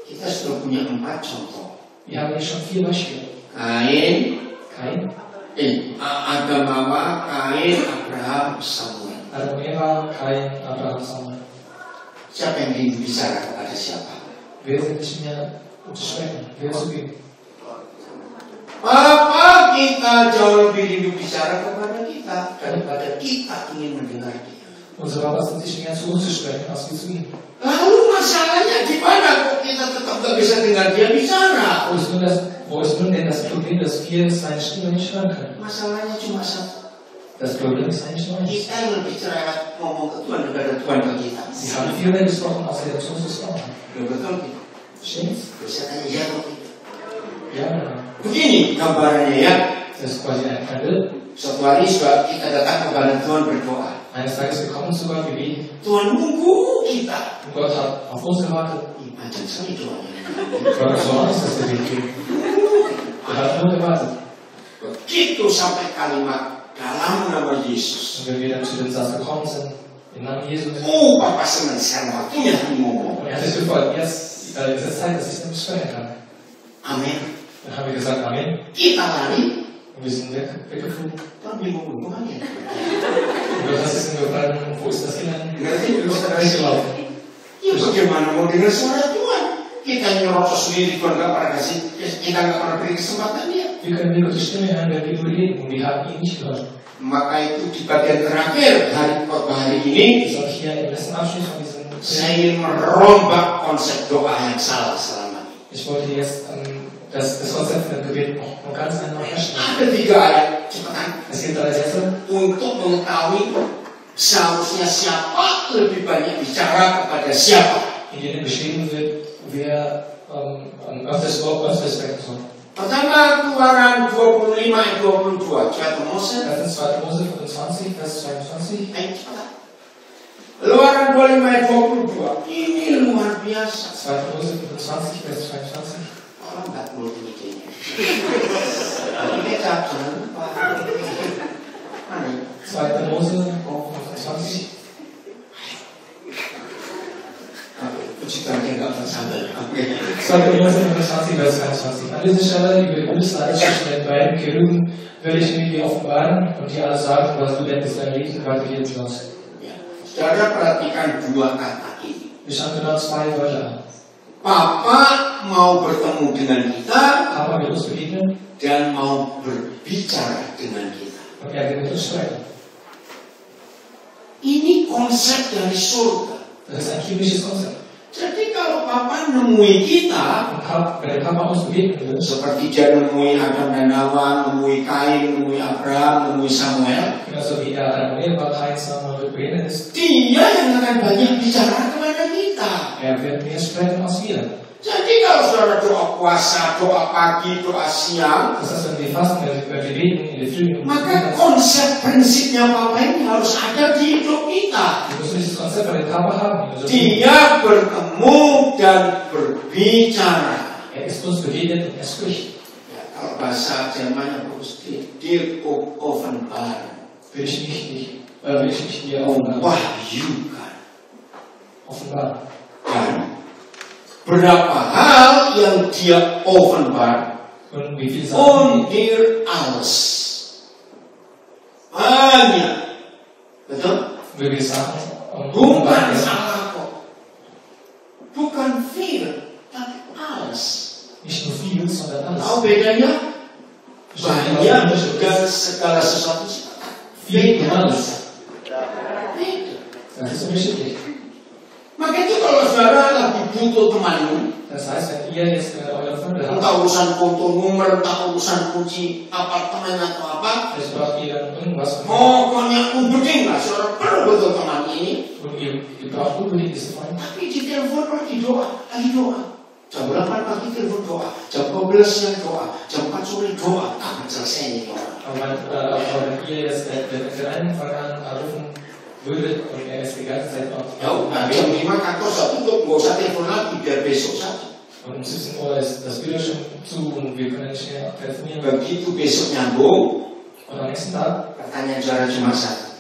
Kita sudah punya 4 contoh. Wir haben hier schon 4 Beispiele. Kain, Kain, Adam Hawa, Kain, Abraham, Samuel. Adam Eva, Kain, Abraham, Samuel. Siapa yang ingin bicara kepada siapa? Wer sind nicht mehr zu sprechen? Wer zu geben? Apa kita jauh lebih rindu bicara kepada kita daripada kita ingin mendengar dia. Unsere Papa sind nicht mehr zu uns zu sprechen, als wir zu ihm. Lalu masalahnya di mana kok kita tetap gak bisa dengar dia bicara? Wo ist nun denn das Problem, dass wir seine Stimme nicht hören können? Masalahnya cuma satu. Das Problem ist eigentlich nur eins. Kita yang lebih cerewet ngomong ke Tuhan daripada Tuhan ke kita. Sie haben viel mehr gesprochen, als er zu uns gesprochen hat. Betul gitu. Stimmt's? Bisa tanya iya kok tidak. Ja, Begini gambarannya ya. Das ist quasi ein Bild. Suatu hari kita datang kepada Tuhan berdoa. Eines Tages wir kommen zu Gott, wir beten. Tuhan nunggu kita. Und Gott hat auf uns gewartet. Panjang sekali doanya. Gott hat so Angst, dass wir beten. Er hat nur gewartet. Begitu sampai kalimat dalam nama Yesus. Und wenn wir dann zu dem Satz gekommen sind, im Namen Jesus. Oh, Bapak senang sekarang waktunya ngomong. Und er hat sich gefreut, jetzt ist es Zeit, dass ich damit sprechen kann. Amin. Dann haben wir gesagt, Amen. Kita lari. Und wir sind weggeflogen. Tuhan bingung kemana ya? Und du hast es nur gefragt, wo ist das gegangen? Berarti Du bist da weggelaufen. ya bagaimana mau dengar suara Tuhan? Kita nyerocos sendiri, Tuhan gak pernah kasih, kita gak pernah beri kesempatan dia. Wie können wir Gottes Stimme hören, wenn wir überleben und wir haben ihn nicht gehört? Maka itu di bagian terakhir hari khotbah hari ini, Das soll ich hier im letzten Abschnitt von diesem saya ingin merombak konsep doa yang salah selama ini. Ich wollte jetzt das Konzept von Gebet noch ganz einmal herstellen. Ada 3 ayat, cepetan. Es gibt 3 Sätze. Untuk mengetahui seharusnya siapa lebih banyak bicara kepada siapa. In denen beschrieben wird, wer öfters sprechen soll. Pertama, Keluaran 25 ayat 22. 2 Mose. Das ist 2. Mose 25, Vers 22. Ayo cepetan. Keluaran 25 ayat 22. Ini luar biasa. 2. Mose 25, Vers 22. Orang nggak perlu mikirnya. Tapi kita jangan lupa. Mana? 2. Mose 25. Puji Tuhan yang nggak tersabar. 2. Mose 25, Vers 22. An dieser Stelle über Israel zwischen den beiden Keruben will ich mir dir offenbaren und dir alles sagen, was du denn bis dein Leben weitergehen sollst. Ya. Saudara perhatikan 2 kata ini. Wir schauen genau 2 Wörter an. Papa mau bertemu dengan kita Papa will uns begegnen dan mau berbicara dengan kita. und er will mit uns sprechen. Ini konsep dari surga. Das ist ein himmlisches Konzept. Jadi kalau Papa nemui kita, Und wenn der Papa uns begegnen will, seperti dia nemui Adam dan Hawa, nemui Kain, nemui Abraham, nemui Samuel, genauso wie er Adam und Eva, Kain, Samuel begegnet ist, dia yang akan banyak bicara kepada kita. er wird mehr sprechen als wir. Jadi kalau saudara doa puasa, doa pagi, doa siang, Das heißt, wenn wir fasten, wenn wir beten in der Früh, maka konsep prinsipnya Papa ini harus ada di hidup kita. wir müssen dieses Konzept bei dem Papa haben. Dia bertemu dan berbicara. Er ist uns begegnet und er spricht. Ya, kalau bahasa Jermannya bagus, dir offenbaren, Will ich nicht dir offenbaren. wahyukan. Offenbaren. Dan berapa hal yang dia offenbar Und wie viele Sachen dir alles. Banyak. Betul? wie viele Sachen Bukan offenbaren. salah kok. Bukan viel, tapi alles. Nicht nur viel, sondern alles. Tahu bedanya? Verstehen Banyak Sie, dan segala sesuatu viel und alles. beda. Das ist unterschiedlich. Maka itu kalau saudara lagi butuh teman, Das heißt, wenn ihr jetzt eure Freunde habt, entah urusan konto nomor, entah urusan kunci apartemen atau apa, vielleicht braucht ihr dann irgendwas pokoknya unbedingt lah saudara perlu betul teman ini. und ihr braucht unbedingt diese Freunde. Tapi di telepon lagi doa. Jam 8 pagi telepon doa, jam 12 siang doa, jam 4 sore doa. Kapan selesainya doa? Aber wenn ihr jetzt den Anfang an rufen würdet und er ist die ganze Zeit auf Ya udah, jam 5 kantor sudah tutup, nggak usah telepon lagi, biar besok saja. und um 17 Uhr ist das Büro schon zu und wir können nicht mehr telefonieren. Begitu besok nyambung, Und am nächsten Tag pertanyaan saudara cuma satu.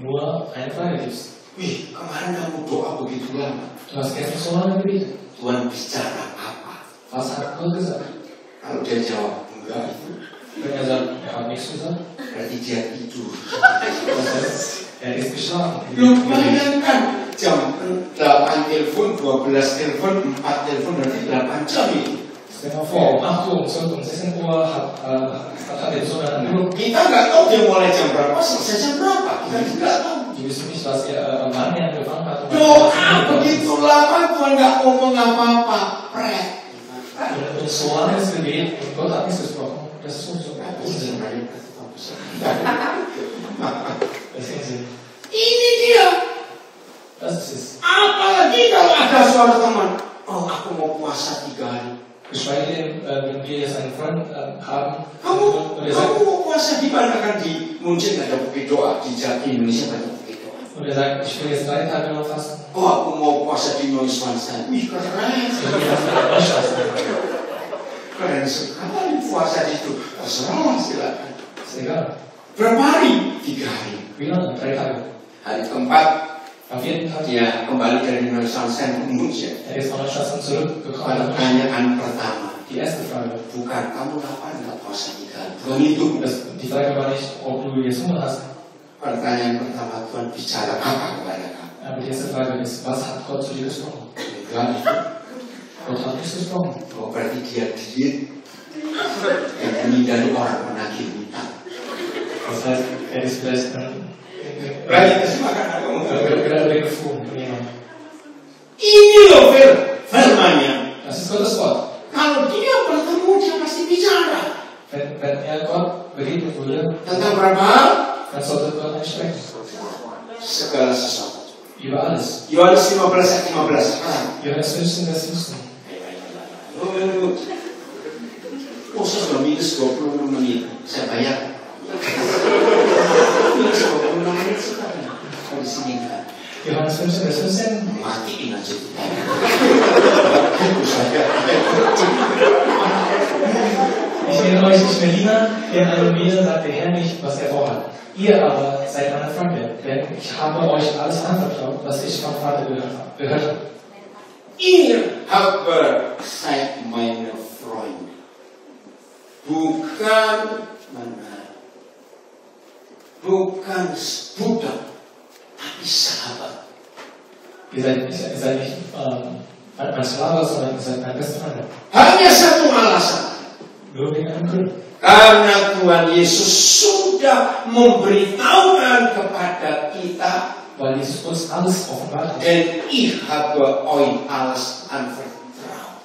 nur eine Frage gibt's. Wih, kemarin kamu doa begitu lama. Du hast gestern so lange gebetet. Tuhan bicara apa? Was hat Gott gesagt? Kalau dia jawab enggak itu, Wenn er sagt, er hat nichts gesagt, berarti dia tidur. das heißt, er ist geschlafen. Lu bayangkan jam 8 telepon, 12 telepon, 4 telepon, berarti 8 jam itu. Stell dir mal vor, um 8 Uhr, um 12 Uhr, um 16 Uhr hat er so einen Anruf. Kita nggak tahu dia mulai jam berapa, selesai jam berapa. Kita tidak tahu. Die wissen nicht, was er wann er angefangen hat. Und Doa begitu lama Tuhan nggak ngomong apa-apa. Pret. Und so lange ist Gebet und Gott hat nichts gesprochen. Das ist so Unsinn. Das ist Unsinn. Ini dia. Das ist es. Apalagi kalau ada suara teman. Oh, aku mau puasa 3 hari. Geschweige denn, wenn wir jetzt einen Freund haben. Kamu mau puasa di mana? Kan di Munchen ada bukit doa, di Indonesia ada bukit doa. Und er sagt, ich will jetzt 3 Tage noch fasten. Oh, aku mau puasa di Neuschwanstein. Wih, keren. Keren sekali puasa di situ. Terserah, silakan. Ist egal. Berapa hari? 3 hari. Wie lange? 3 Tage. Hari keempat, Am 4. Tag. dia kembali dari Neuschwanstein ke Munchen. Er ist von Neuschwanstein zurückgekommen. Pertanyaan pertama, Die erste Frage. bukan kamu lapar nggak puasa 3 hari? Bukan itu. Die Frage war nicht, ob du jetzt Hunger hast. Pertanyaan pertama, Tuhan bicara apa kepada kamu? Aber die erste Frage ist, was hat Gott zu dir gesprochen? Tuhan itu, Gott hat nichts gesprochen. oh berarti dia diet yang menghindari orang menagih hutang. Das heißt, er ist vielleicht Berarti kasih makan kamu. gerade weggefunden von jemandem. Ini loh firmannya. Das ist Gottes Wort. Kalau dia bertemu, dia pasti bicara. Wenn er Gott begegnet würde, Tentang berapa hal? dann sollte Gott nicht sprechen. Segala sesuatu. Über alles. Yohanes 15 ayat 15. Johannes 15, Vers 15. Khusus loh, minus 26 menit. Saya bayar. Minus 26 menit sekali. Kalau di sini kan. Johannes 15, Vers 15. Matiin aja. Fokus aja. Ich nenne euch nicht mehr Diener, denn an mir sagt der Herr nicht, was er vorhat. Ihr aber seid meine Freunde, denn ich habe euch alles anvertraut, was ich vom Vater gehört habe. Ihr habt seid meine Freunde. Bukan mana? Bukan budak, tapi sahabat. Ihr seid nicht mein Sklave, sondern ihr seid meine beste Freunde. Hanya satu alasan. Nur wegen einem Grund. Karena Tuhan Yesus sudah memberitahukan kepada kita, Weil Jesus uns alles offenbart hat. dan ich habe euch alles anvertraut,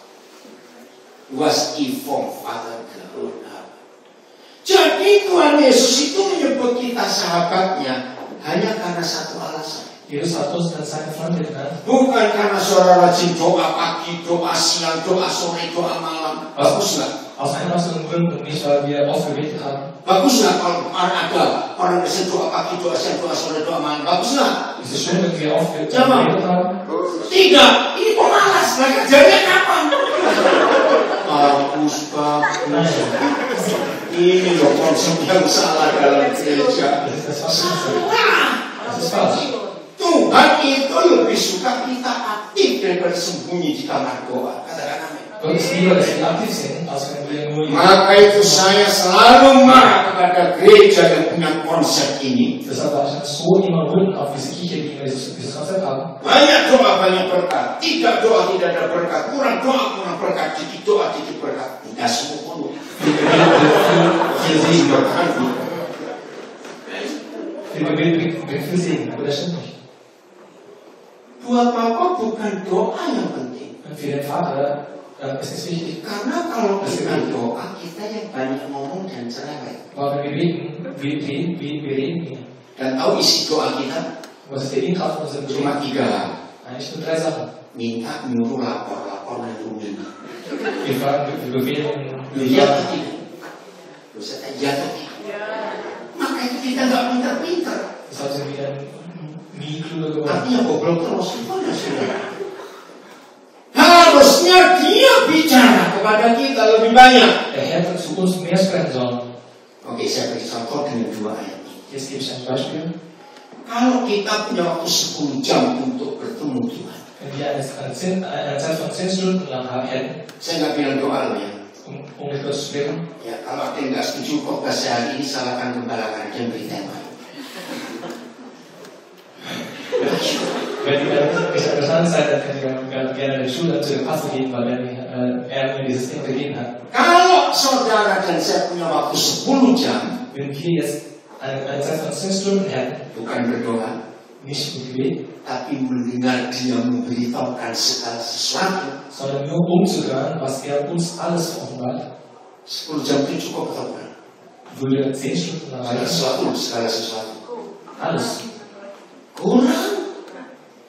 was ich vom Vater gehört habe. Jadi Tuhan Yesus itu menyebut kita sahabatnya hanya karena satu alasan. Jesus hat uns als seine Freunde genannt. Bukan karena saudara rajin doa pagi, doa siang, doa sore, doa malam. Bagus nggak? Aus einfachsten Gründen, nicht weil wir aufgebetet haben. Bagus nggak kalau ada orang rajin doa pagi, doa siang, doa sore, doa malam? Bagus nggak? Es ist schön, wenn wir aufgebetet haben. Tidak, ini pemalas. Mereka kerjanya kapan? Bagus. Ini loh konsep yang salah dalam gereja. Das ist falsch. Tuhan itu lebih suka kita aktif daripada sembunyi di kamar doa. Katakan amin. Gott ist lieber, dass wir aktiv sind, als wenn wir nur Maka itu saya selalu marah kepada gereja yang punya konsep ini. Deshalb war ich so immer wütend auf diese Kirche, die dieses Konzept haben. Banyak doa, banyak berkat. Tidak doa, tidak ada berkat. Kurang doa, kurang berkat. Dikit doa, dikit berkat. Tidak semua penuh. Viel Segen. Viel Gebet bringt viel Segen, aber das stimmt nicht. Buat Bapak bukan doa yang penting. Und für den Vater ist es wichtig, Karena kalau bukan doa, kita yang banyak ngomong dan cerewet. weil wenn wir beten, wir reden hier. Dan tahu isi doa kita? Was ist der Inhalt von unserem Cuma Gebet? 3 hal. Eigentlich nur 3 Sachen. Minta, nyuruh, lapor, lapor, dan rumina. Wir fragen, wir beten, Iya atau tidak? Bisa tak iya atau tidak? Maka itu kita nggak pintar-pintar. Deshalb sind wir dann nie klüger geworden. Artinya goblok terus. Gimana saudara? Harusnya dia bicara kepada kita lebih banyak. Der Herr hat zu uns mehr sprechen sollen. Oke, saya beri contoh dengan 2 ayat ini. Jetzt gebe ich ein Beispiel. Kalau kita punya waktu 10 jam untuk bertemu Tuhan, Wenn wir eine Zeit von 10 Stunden lang hätten, saya nggak bilang doa loh ya. um mit Gott zu sprechen, Ya, kalau ada yang nggak setuju kok saya hari ini salahkan gembala dan beri tema. wenn ihr nicht einverstanden seid, dann könnt ihr gerne den Schulter zu dem Pastor geben, weil er mir dieses Thema gegeben hat. Kalau saudara dan saya punya waktu 10 jam, Wenn wir jetzt eine Zeit von 10 Stunden hätten, bukan berdoa, nicht mit Gebet, tapi mendengar dia memberitahukan segala sesuatu, sondern nur zuhören, was er uns alles offenbart, 10 jam itu cukup atau bukan? würde 10 Stunden lang reichen. Segala sesuatu. Alles. Kurang.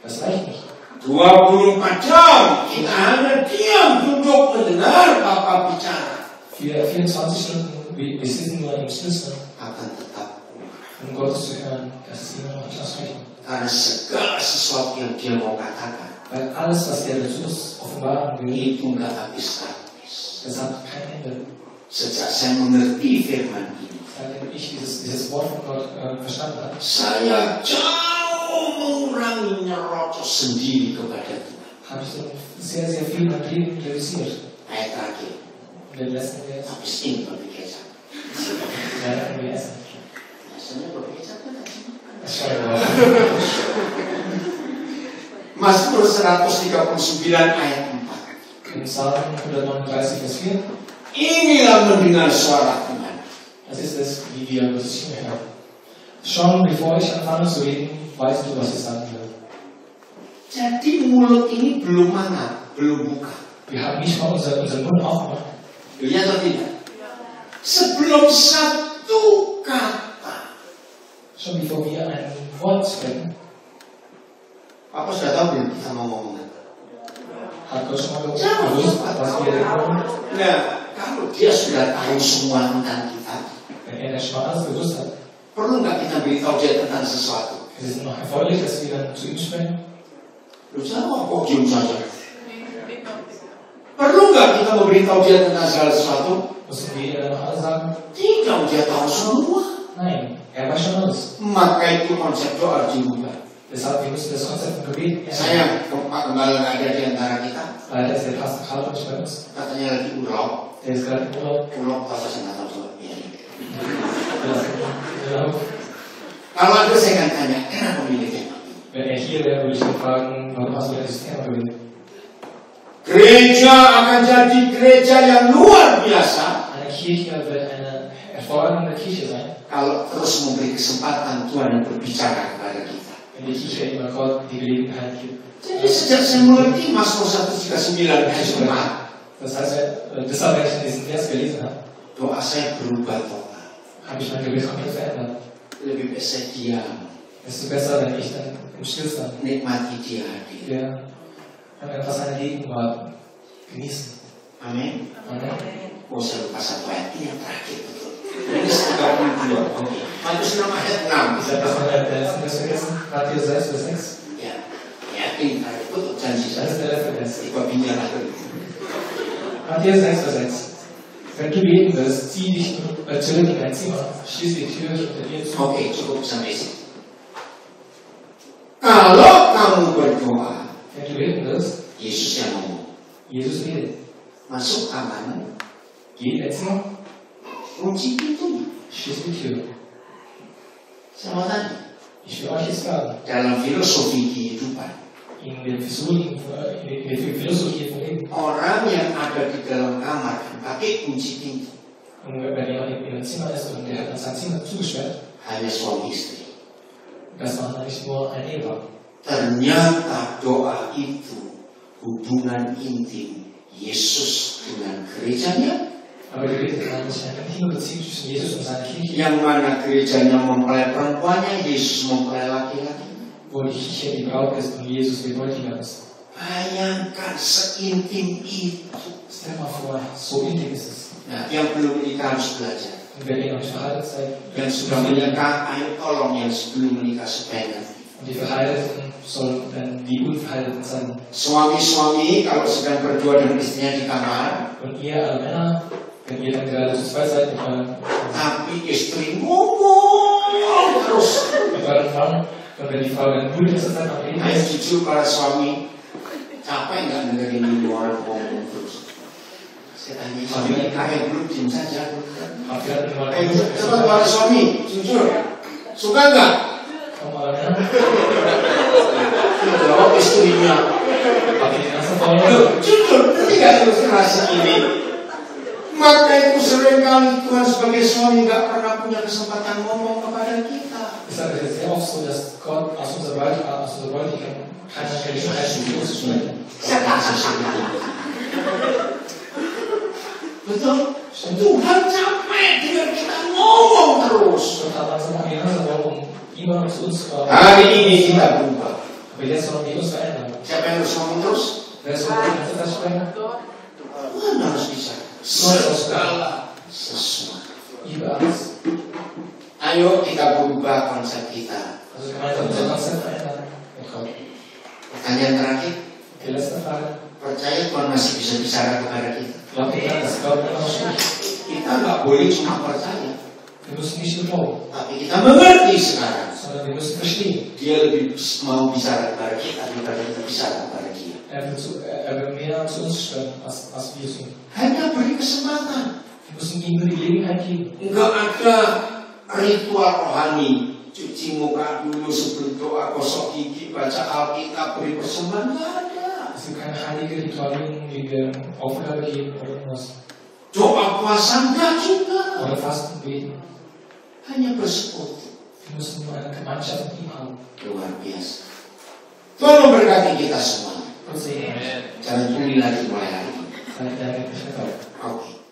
Das reicht nicht. 24 jam kita hanya diam duduk mendengar Bapak bicara. 24 Stunden, wir sitzen nur im Stillstand, akan tetap kuat. um Gottes zu hören. Das ist immer noch nicht ausreichend. Karena segala sesuatu yang dia mau katakan Weil alles, was er dazu offenbaren will, itu nggak habis-habis. das hat kein Ende. Sejak saya mengerti firman ini, Seitdem ich dieses Wort von Gott verstanden habe, saya jauh mengurangi nyerocos sendiri kepada Tuhan. habe ich dann sehr, sehr viel mein Leben realisiert. Ayat terakhir, In den letzten Jahren. habis ini babi kecap. Leider haben wir essen. Biasanya babi kecap kan ada makan. Schade. Mazmur 139 ayat 4. Im Psalm 139, Vers 4, Inilah mendengar suara Tuhan. das ist es, wie wir Gottes Stimme hören. Schon bevor ich anfange zu reden, weißt du, was ich sagen will. Jadi mulut ini belum mana, belum buka. Wir haben nicht mal unseren Mund aufgemacht. Iya atau tidak? Sebelum satu kata. Schon bevor wir ein Wort sprechen, Apa sudah tahu belum kita mau ngomong apa? hat Gott schon mal gewusst, was wir reden. Nah, kalau dia sudah tahu semua tentang kita, Wenn er schon mal alles gewusst hat, perlu nggak kita beritahu dia tentang sesuatu? es ist noch erforderlich, dass wir dann zu ihm sprechen. Lu jawab kok diam saja. Nicht noch bitte. Perlu nggak kita memberitahu dia tentang segala sesuatu? Müssen wir dann noch alles sagen? Tidak, dia tahu semua. Nein, er weiß schon alles. Maka itu konsep doa dirubah. Deshalb, wir müssen das Konzept von Gebet ändern. Saya kembali nggak ada di antara kita. Leider ist der Pastor Karl nicht bei uns. Katanya lagi urlaub. Der ist gerade im Urlaub. Urlaub apa saya nggak tahu juga. Ya. Urlaub. Kalau ada saya akan tanya, kenapa milih tema? Wenn er hier wäre, würde ich ihn fragen, warum hast du dieses Thema gewählt? Gereja akan jadi gereja yang luar biasa Eine Kirche wird eine hervorragende Kirche sein, kalau terus memberi kesempatan Tuhan yang berbicara kepada kita. wenn die Kirche immer Gott die Gelegenheit gibt. Jadi sejak saya mengerti Mazmur 139 ayat 4, Das heißt, deshalb, wenn ich diesen Vers gelesen habe, doa saya berubah total. habe ich mein Gebet komplett verändert. Lebih baik saya diam, Es ist besser, wenn ich dann im Stillstand nikmati dia hadir. ja, einfach seine Gegenwart genießen. Amin. Amen. Oh, saya lupa satu ayat ini yang terakhir betul. Ini 32. Oke. Matius 6 ayat 6. Ich habe das mal der letzten Vers vergessen, Matthäus 6, Vers 6. Ya, yakin terakhir betul janji Das ist saya. der letzte Vers. Tiba binyar lagi. Matthäus 6, Vers 6. Wenn du beten wirst, zieh dich zurück in dein Zimmer, schließ die Tür hinter dir zu. Oke, cukup sampai sini. Kalau kamu berdoa, Wenn du beten wirst, Yesus yang ngomong, Jesus redet. masuk kamarmu, Geh in dein Zimmer, kunci pintunya. schließ die Tür. Saya mau tanya, Ich will euch jetzt fragen, dalam filosofi kehidupan, in der Philosophie vom Leben, orang yang ada di dalam kamar dan pakai kunci pintu und wenn jemand in einem Zimmer ist und der hat dann sein Zimmer zugesperrt, hanya suami istri. das machen eigentlich nur ein Ehepaar. Ternyata doa itu hubungan intim Yesus dengan gerejanya, Aber die Gebete sind eigentlich eine intime Beziehung zwischen Jesus und seiner Kirche, yang mana gerejanya mempelai perempuannya, Yesus mempelai laki-laki. wo die Kirche die Braut ist und Jesus der Bräutigam ist. Bayangkan seintim itu. Stell mal vor, so intim ist es. Nah, yang belum menikah harus belajar. Und wenn ihr noch nicht verheiratet seid, Yang sudah menikah, ayo tolong yang sebelum menikah supaya ngerti. und die Verheirateten sollen dann die Unverheirateten sein. Suami-suami kalau sedang berdua dengan istrinya di kamar, Und ihr alle Männer, wenn ihr dann gerade zu zweit seid tapi istri ngomong terus. mit euren Frauen, und wenn die Frau dann gut ist, dann am Leben Ayo ist, jujur para suami, capek nggak dengerin ibu orang ngomong terus? Saya tanya, suami nikah yang belum diam saja. habt ihr dann immer Ayo coba para suami, jujur, suka nggak? Kamu alle Männer, Jawab istrinya. habt ihr die ganzen Frauen Loh, jujur, ketika ilustrasi ini, maka itu seringkali Tuhan sebagai suami nggak pernah punya kesempatan ngomong kepada kita. Ich sage es jetzt sehr oft so, dass Gott aus unserer Bräutigam keine Gelegenheit hat, mit uns zu sprechen. Saya kasih seperti itu. Betul? Tuhan capek dengan kita ngomong terus. Gott hat langsam angefangen, warum immer noch zu uns Hari ini kita berubah. Aber jetzt wollen wir uns verändern. Siapa yang harus ngomong terus? Wer soll die ganze Zeit sprechen? Doa. Tuhan harus bisa. segala sesuatu. Über alles. Ayo kita berubah konsep kita. Also gemeinsam unser Konzept verändern mit Gott. Pertanyaan terakhir, Die letzte Frage. percaya Tuhan masih bisa bicara kepada kita? Glaubt ihr daran, dass Gott immer noch spricht? Kita nggak boleh cuma percaya, Wir müssen nicht nur glauben, tapi kita mengerti sekarang. sondern wir müssen verstehen. Dia lebih mau bicara kepada kita daripada kita bicara kepada dia. Er will mehr zu uns sprechen, als wir zu ihm. Hanya beri kesempatan. Wir müssen ihm nur die Gelegenheit geben. Enggak ada ritual rohani, cuci muka dulu sebelum doa, gosok gigi, baca Alkitab, beri persembahan, nggak ada. Es gibt keine heilige Ritualien, die wir Aufgabe geben oder irgendwas. Doa puasa enggak juga. Oder Fasten beten. Hanya bersekutu. Wir müssen nur eine Gemeinschaft mit ihm haben. Luar biasa. Tuhan memberkati kita semua. Gott segne euch. Jangan tunggu lagi mulai hari ini. Seid der Herr, Oke.